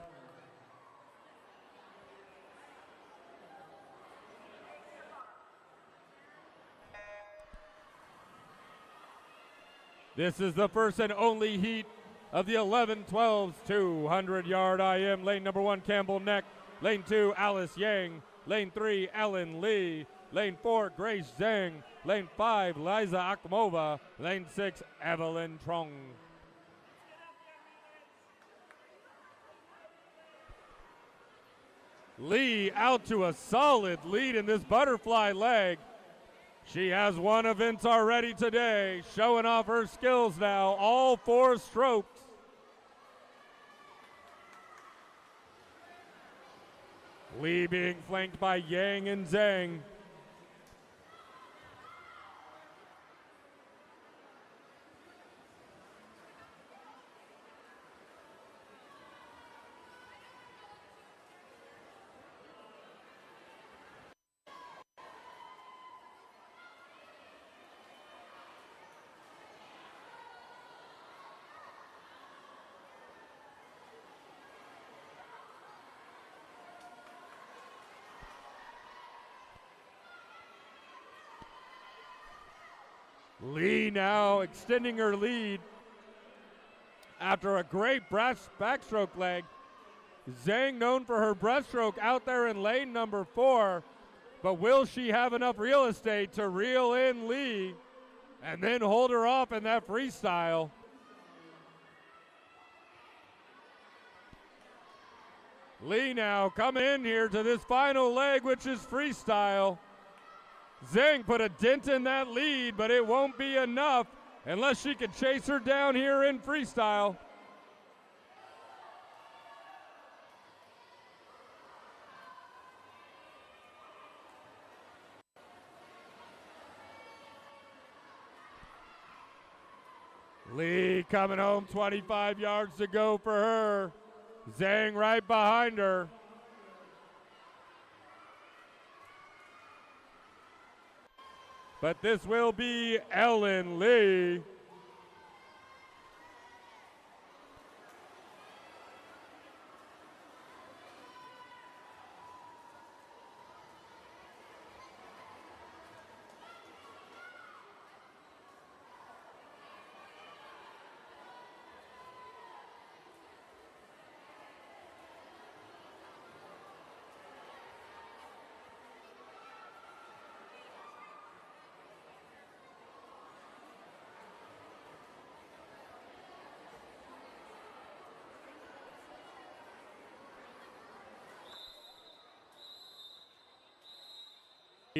This is the first and only heat of the 11-12's 200-yard IM. Lane number 1, Campbell Neck. Lane 2, Alice Yang. Lane 3, Ellen Lee. Lane 4, Grace Zhang. Lane 5, Liza Akmova. Lane 6, Evelyn Trong. Lee out to a solid lead in this butterfly leg. She has won events already today, showing off her skills now, all 4 strokes. Lee being flanked by Yang and Zhang. Lee now extending her lead after a great backstroke leg. Zhang known for her breaststroke out there in lane number 4, but will she have enough real estate to reel in Lee and then hold her off in that freestyle? Lee now coming in here to this final leg, which is freestyle. Zhang put a dent in that lead, but it won't be enough unless she can chase her down here in freestyle. Lee coming home, 25 yards to go for her. Zhang right behind her. But this will be Ellen Lee.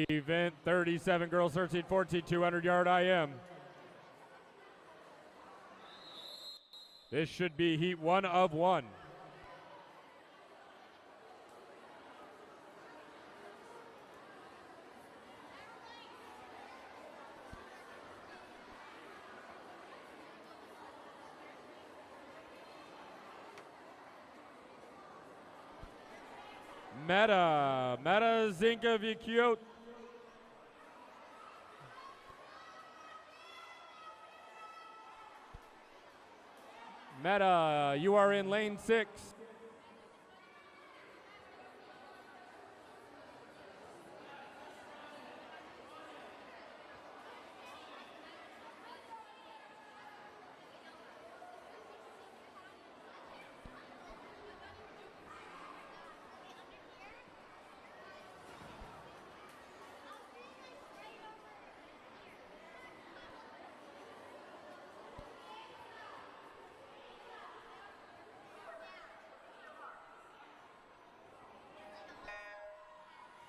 Event 37, girls 13, 14, 200-yard IM. This should be heat 1 of 1. Meta Zinka Vikiot. Meta, you are in lane 6.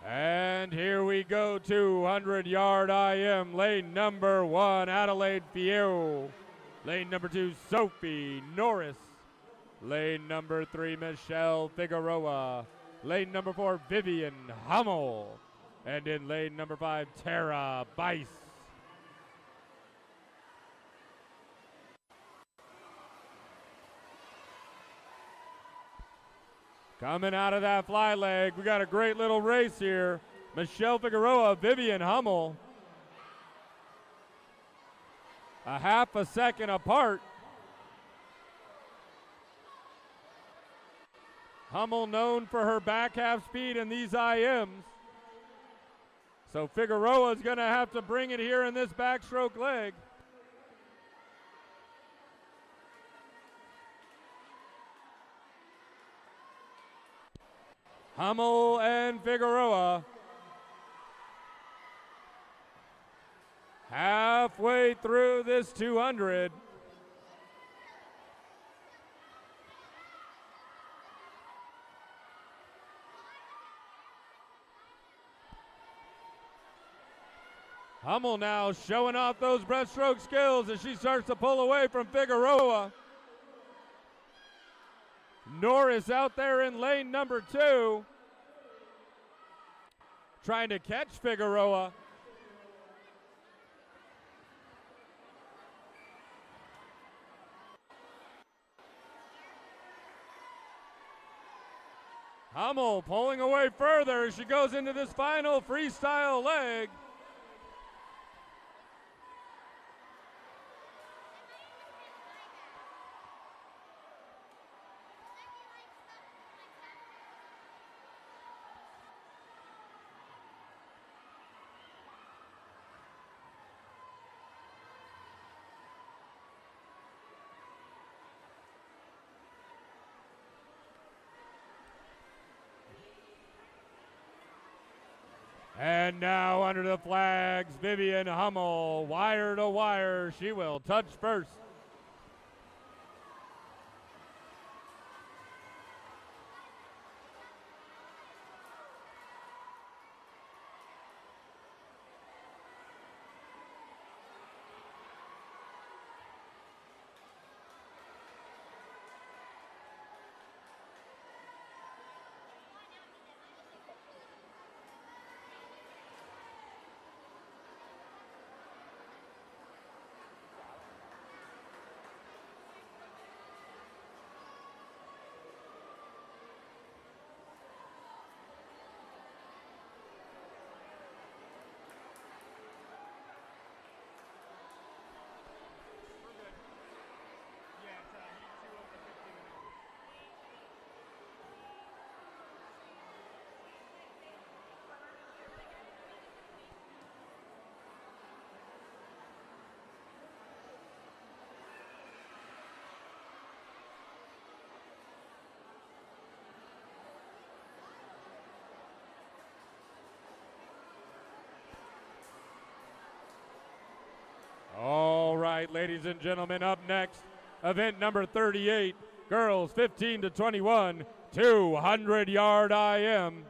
And here we go, 200-yard IM, lane number 1, Adelaide Fieu. Lane number 2, Sophie Norris. Lane number 3, Michelle Figueroa. Lane number 4, Vivian Hummel. And in lane number 5, Tara Bice. Coming out of that fly leg, we got a great little race here. Michelle Figueroa, Vivian Hummel. A half a second apart. Hummel known for her back half speed in these IMs. So Figueroa is going to have to bring it here in this backstroke leg. Hummel and Figueroa halfway through this 200. Hummel now showing off those breaststroke skills as she starts to pull away from Figueroa. Norris out there in lane number 2, trying to catch Figueroa. Hummel pulling away further as she goes into this final freestyle leg. And now under the flags, Vivian Hummel, wire to wire. She will touch first. All right, ladies and gentlemen, up next, event number 38, girls 15 to 21, 200-yard IM.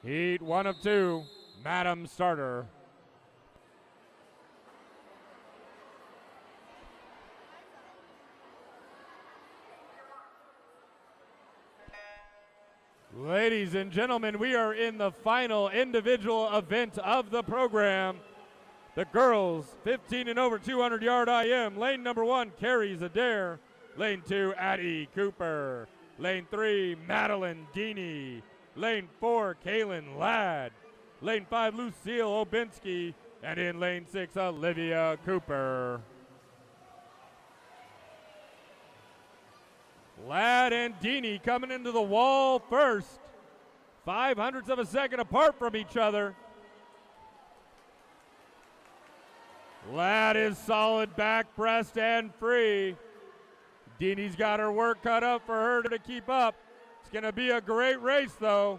Heat 1 of 2, Madam Starter. Ladies and gentlemen, we are in the final individual event of the program. The girls 15 and over 200-yard IM. Lane number 1, Carrie Adair. Lane 2, Addie Cooper. Lane 3, Madeline Deeney. Lane 4, Kaylin Ladd. Lane 5, Lucille Obinski. And in lane 6, Olivia Cooper. Ladd and Deeney coming into the wall first. 0.05 of a second apart from each other. Ladd is solid back, breast, and free. Deeney's got her work cut up for her to keep up. It's going to be a great race, though.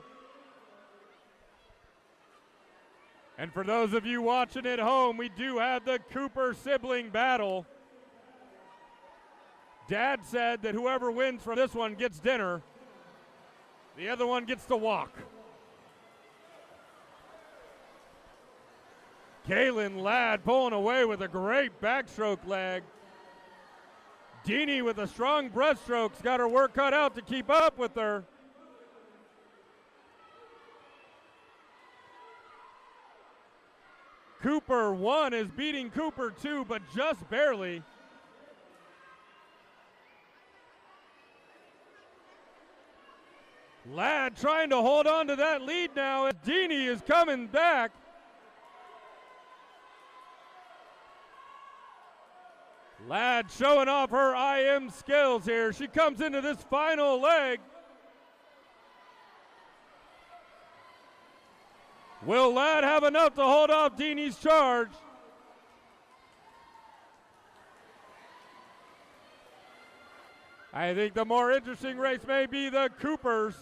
And for those of you watching at home, we do have the Cooper sibling battle. Dad said that whoever wins from this one gets dinner. The other one gets to walk. Kaylin Ladd pulling away with a great backstroke leg. Deeney with a strong breaststroke's got her work cut out to keep up with her. Cooper 1 is beating Cooper 2, but just barely. Ladd trying to hold on to that lead now as Deeney is coming back. Ladd showing off her IM skills here. She comes into this final leg. Will Ladd have enough to hold off Deeney's charge? I think the more interesting race may be the Coopers.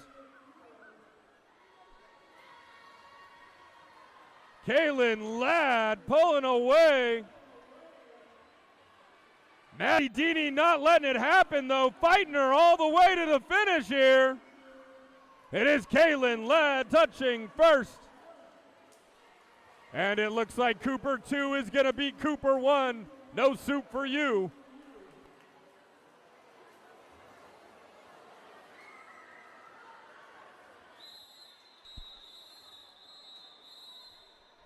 Kaylin Ladd pulling away. Maddie Deeney not letting it happen, though, fighting her all the way to the finish here. It is Kaylin Ladd touching first. And it looks like Cooper 2 is going to beat Cooper 1. No soup for you.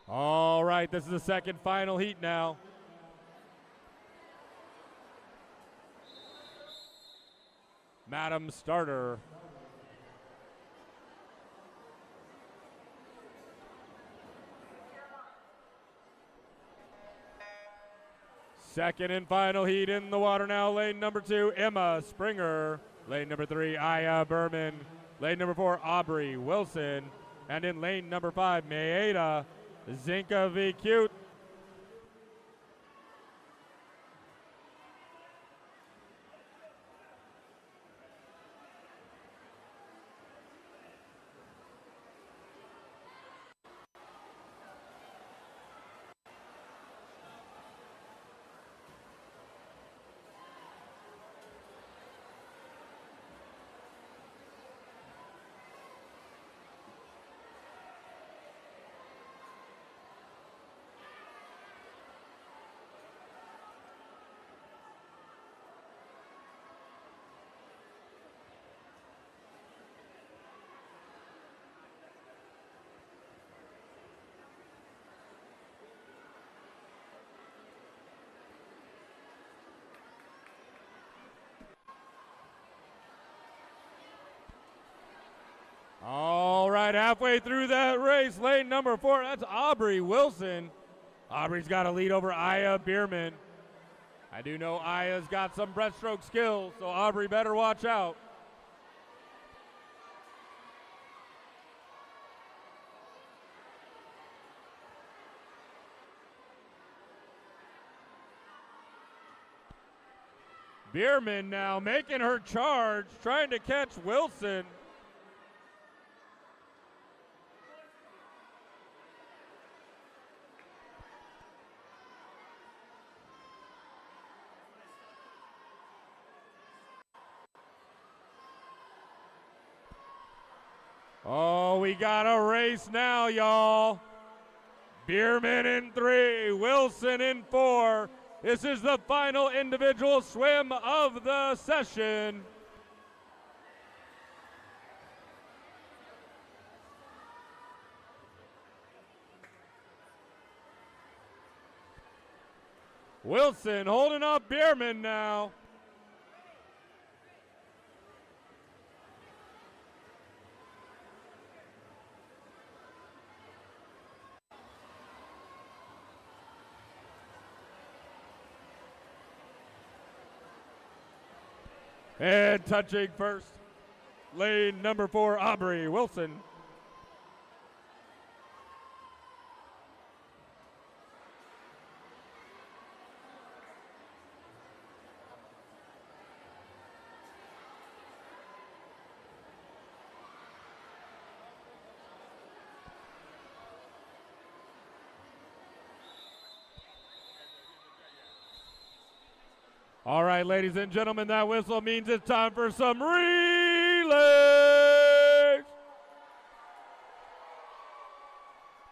All right, this is the second final heat now. Madam Starter. Second and final heat in the water now. Lane number 2, Emma Springer. Lane number 3, Aya Berman. Lane number 4, Aubrey Wilson. And in lane number 5, Maeda Zinka V. Cute. All right, halfway through that race, lane number 4, that's Aubrey Wilson. Aubrey's got a lead over Aya Bierman. I do know Aya's got some breaststroke skills, so Aubrey better watch out. Bierman now making her charge, trying to catch Wilson. Oh, we got a race now, y'all. Bierman in 3, Wilson in 4. This is the final individual swim of the session. Wilson holding up Bierman now. And touching first, lane number 4, Aubrey Wilson. All right, ladies and gentlemen, that whistle means it's time for some relays.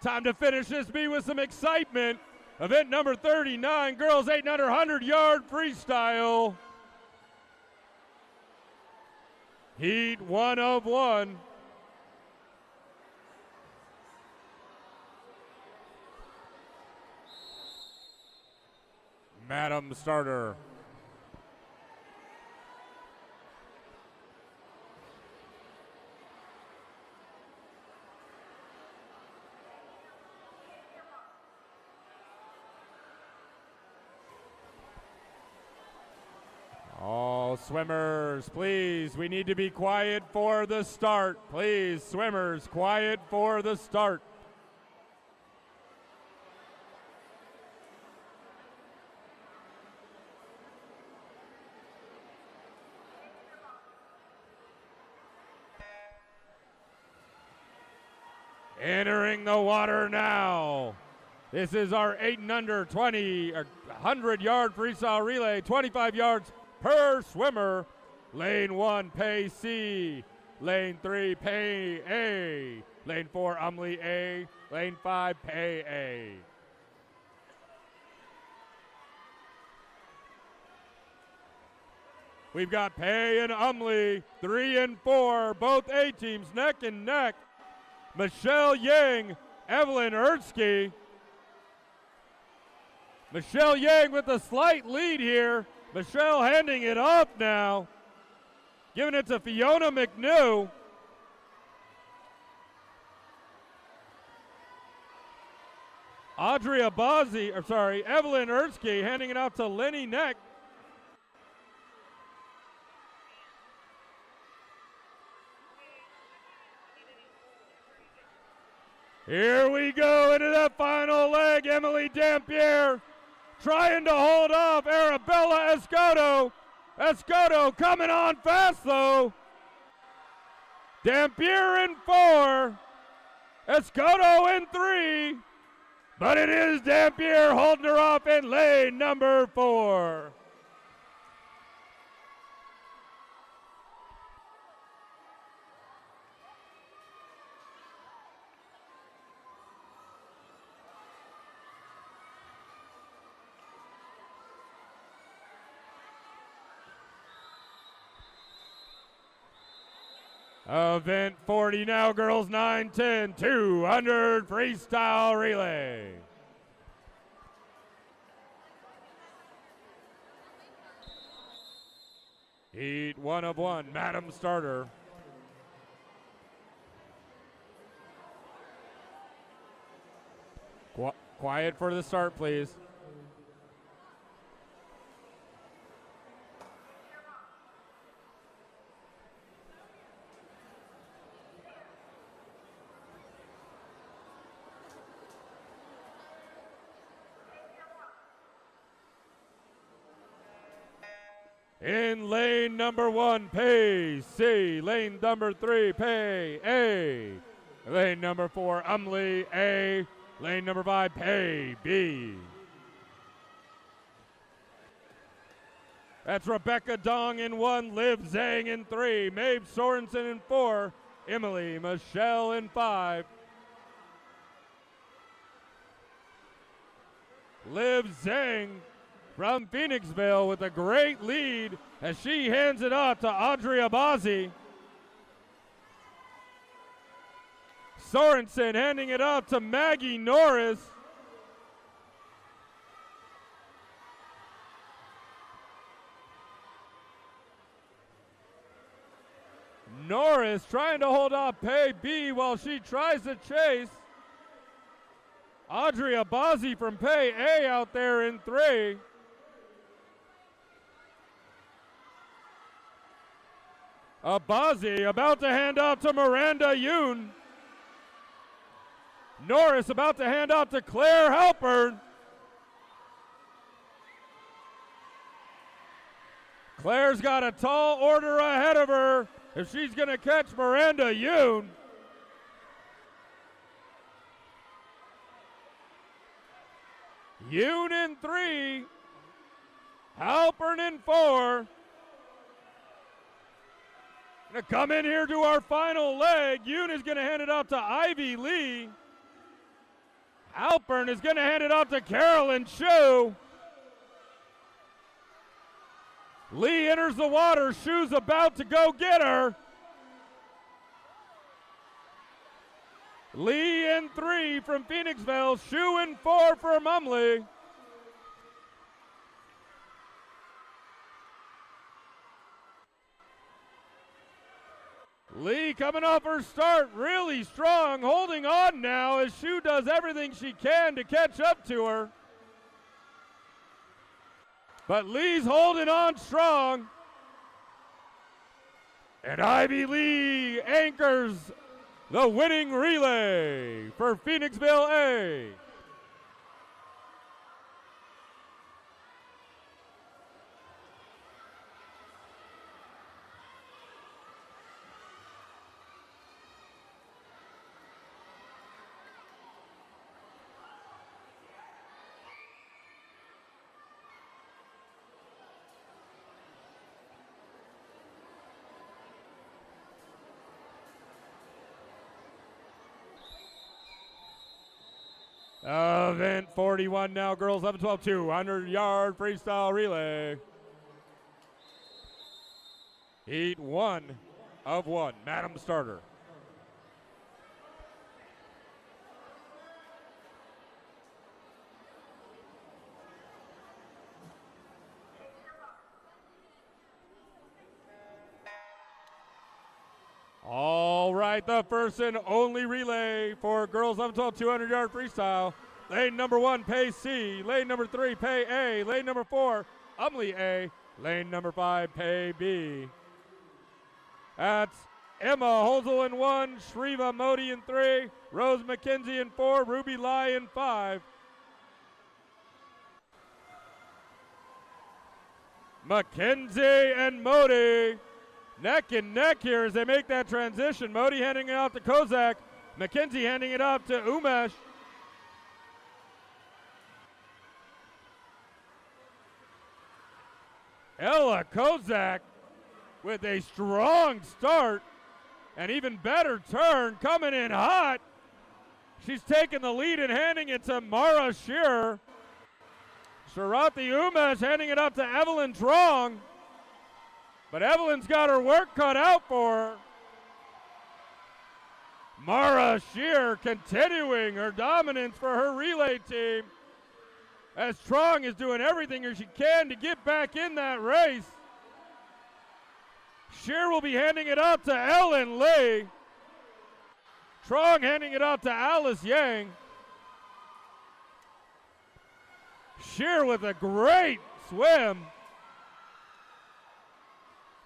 Time to finish this meet with some excitement. Event number 39, girls 800-yard freestyle. Heat 1 of 1. Madam starter. All swimmers, please, we need to be quiet for the start. Please, swimmers, quiet for the start. Entering the water now. This is our 8 and under 100-yard freestyle relay, 25 yards per swimmer. Lane 1, pay C. Lane 3, pay A. Lane 4, A. Lane 5, pay A. We've got Pay and Umley, 3 and 4, both A teams neck and neck. Michelle Yang, Evelyn Ertsky. Michelle Yang with a slight lead here. Michelle handing it up now, giving it to Fiona McNew. Evelyn Erskine handing it out to Lenny Neck. Here we go into the final leg. Emily Dampier trying to hold off Arabella Escoto. Escoto coming on fast though. Dampier in 4. Escoto in 3. But it is Dampier holding her off in lane number 4. Event 40 now, girls 9-10, 200 freestyle relay. Heat 1 of 1, Madam Starter. Quiet for the start, please. In lane number 1, Pay C. Lane number 3, Pay A. Lane number 4, Umley A. Lane number 5, Pay B. That's Rebecca Dong in 1, Liv Zhang in 3, Maeve Sorensen in 4, Emily Michelle in 5. Liv Zhang from Phoenixville with a great lead as she hands it off to Audrey Abazi. Sorensen handing it off to Maggie Norris. Norris trying to hold off Pay B while she tries to chase. Audrey Abazi from Pay A out there in 3. Abazi about to hand off to Miranda Yoon. Norris about to hand off to Claire Halpern. Claire's got a tall order ahead of her if she's going to catch Miranda Yoon. Yoon in 3. Halpern in 4. Gonna come in here to our final leg. Yoon is gonna hand it off to Ivy Lee. Halpern is gonna hand it off to Carolyn Shu. Lee enters the water. Shu's about to go get her. Lee in 3 from Phoenixville. Shu in 4 from Umley. Lee coming off her start really strong, holding on now as Shu does everything she can to catch up to her. But Lee's holding on strong. And Ivy Lee anchors the winning relay for Phoenixville A. Event 41 now, girls 11-12, 200-yard freestyle relay. Heat 1 of 1, Madam Starter. All right, the first and only relay for girls 11-12, 200-yard freestyle. Lane number 1, pay C. Lane number 3, pay A. Lane number 4, Umley A. Lane number 5, pay B. That's Emma Holzel in 1, Shriva Modi in 3, Rose McKenzie in 4, Ruby Lai in 5. McKenzie and Modi neck and neck here as they make that transition. Modi handing it off to Kozak. McKenzie handing it off to Umesh. Ella Kozak with a strong start. An even better turn, coming in hot. She's taking the lead and handing it to Mara Shearer. Sharathi Umesh handing it up to Evelyn Trong. But Evelyn's got her work cut out for her. Mara Shearer continuing her dominance for her relay team, as Trong is doing everything she can to get back in that race. Shearer will be handing it out to Ellen Lee. Trong handing it out to Alice Yang. Shearer with a great swim,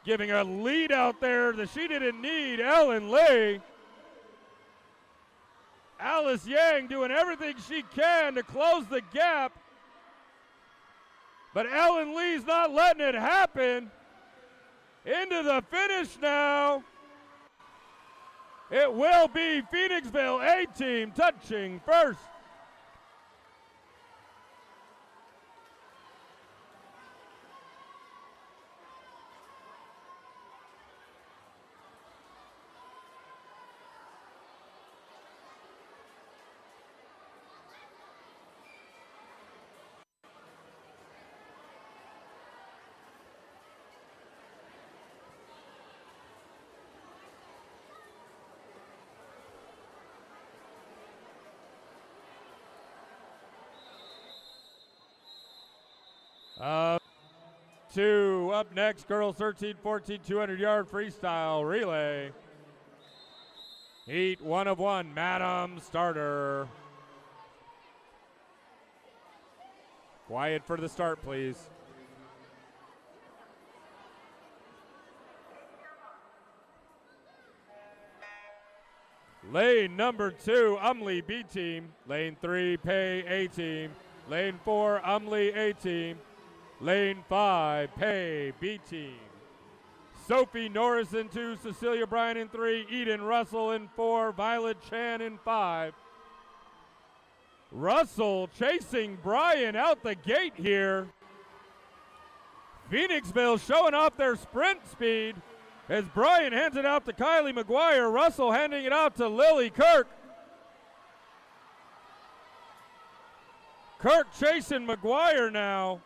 giving a lead out there that she didn't need. Ellen Lee. Alice Yang doing everything she can to close the gap, but Ellen Lee's not letting it happen. Into the finish now. It will be Phoenixville A-Team touching first. Up next, girls 13-14 200-yard freestyle relay. Heat 1 of 1, Madam Starter. Quiet for the start, please. Lane number 2, Umley B team. Lane 3, Pay A team. Lane 4, Umley A team. Lane 5, Pay B team. Sophie Norris in 2, Cecilia Bryan in 3, Eden Russell in 4, Violet Chan in 5. Russell chasing Bryan out the gate here. Phoenixville showing off their sprint speed as Bryan hands it out to Kylie McGuire. Russell handing it out to Lily Kirk. Kirk chasing McGuire now.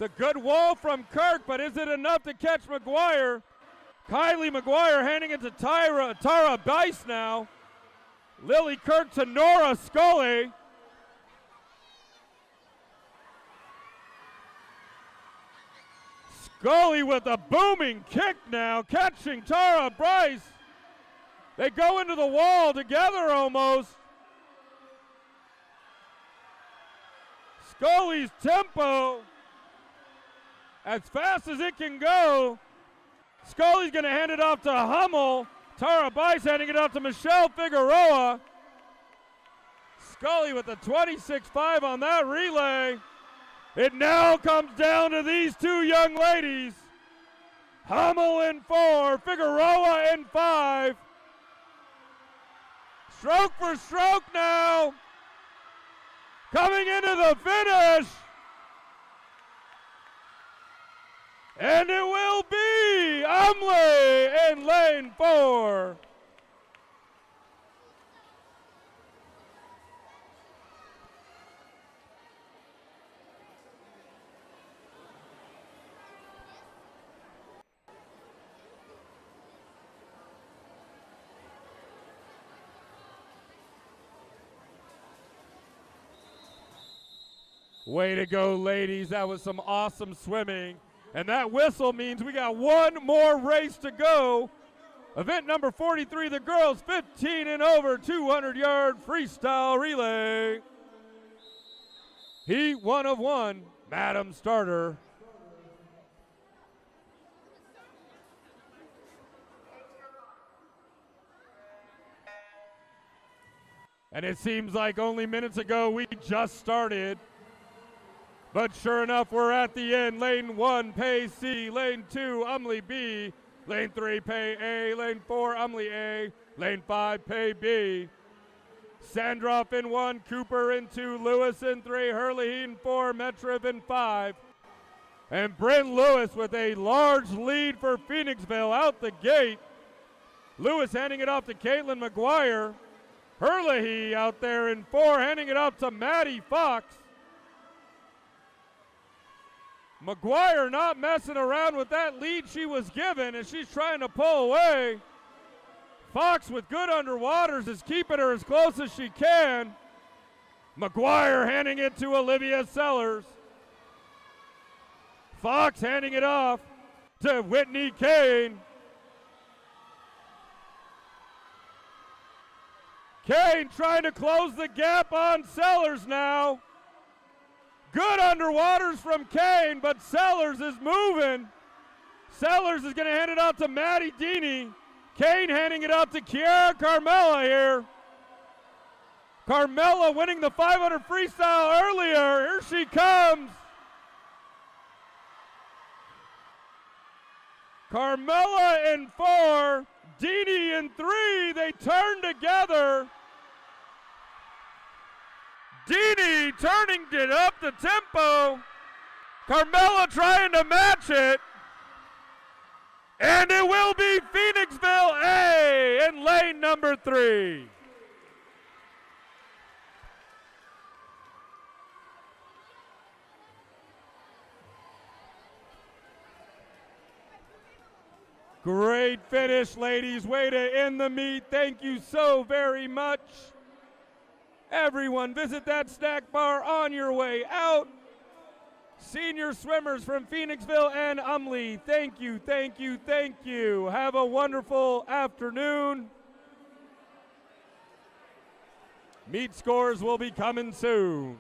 It's a good wall from Kirk, but is it enough to catch McGuire? Kylie McGuire handing it to Tara Bice now. Lily Kirk to Nora Scully. Scully with a booming kick now, catching Tara Bice. They go into the wall together almost. Scully's tempo as fast as it can go. Scully's going to hand it off to Hummel. Tara Bice handing it off to Michelle Figueroa. Scully with a 26.5 on that relay. It now comes down to these two young ladies. Hummel in 4, Figueroa in 5. Stroke for stroke now. Coming into the finish. And it will be Umley in lane 4. Way to go, ladies. That was some awesome swimming. And that whistle means we got one more race to go Event number 43, the girls 15 and over 200-yard freestyle relay. Heat 1 of 1, Madam Starter. And it seems like only minutes ago we just started. But sure enough, we're at the end. Lane 1, Pay C. Lane 2, Umley B. Lane 3, Pay A. Lane 4, Umley A. Lane 5, Pay B. Sandroff in 1, Cooper in 2, Lewis in 3, Hurley in 4, Metriv in 5. And Bryn Lewis with a large lead for Phoenixville out the gate. Lewis handing it off to Caitlin McGuire. Hurley out there in 4, handing it off to Maddie Fox. McGuire not messing around with that lead she was given as she's trying to pull away. Fox with good underwaters is keeping her as close as she can. McGuire handing it to Olivia Sellers. Fox handing it off to Whitney Kane. Kane trying to close the gap on Sellers now. Good underwaters from Kane, but Sellers is moving. Sellers is going to hand it out to Maddie Deeney. Kane handing it out to Kiara Carmella here. Carmella winning the 500 freestyle earlier. Here she comes. Carmella in 4, Deeney in 3. They turn together. Deeney turning it up the tempo. Carmella trying to match it. And it will be Phoenixville A in lane number 3. Great finish, ladies. Way to end the meet. Thank you so very much. Everyone, visit that snack bar on your way out. Senior swimmers from Phoenixville and Umley, thank you, thank you, thank you. Have a wonderful afternoon. Meet scores will be coming soon.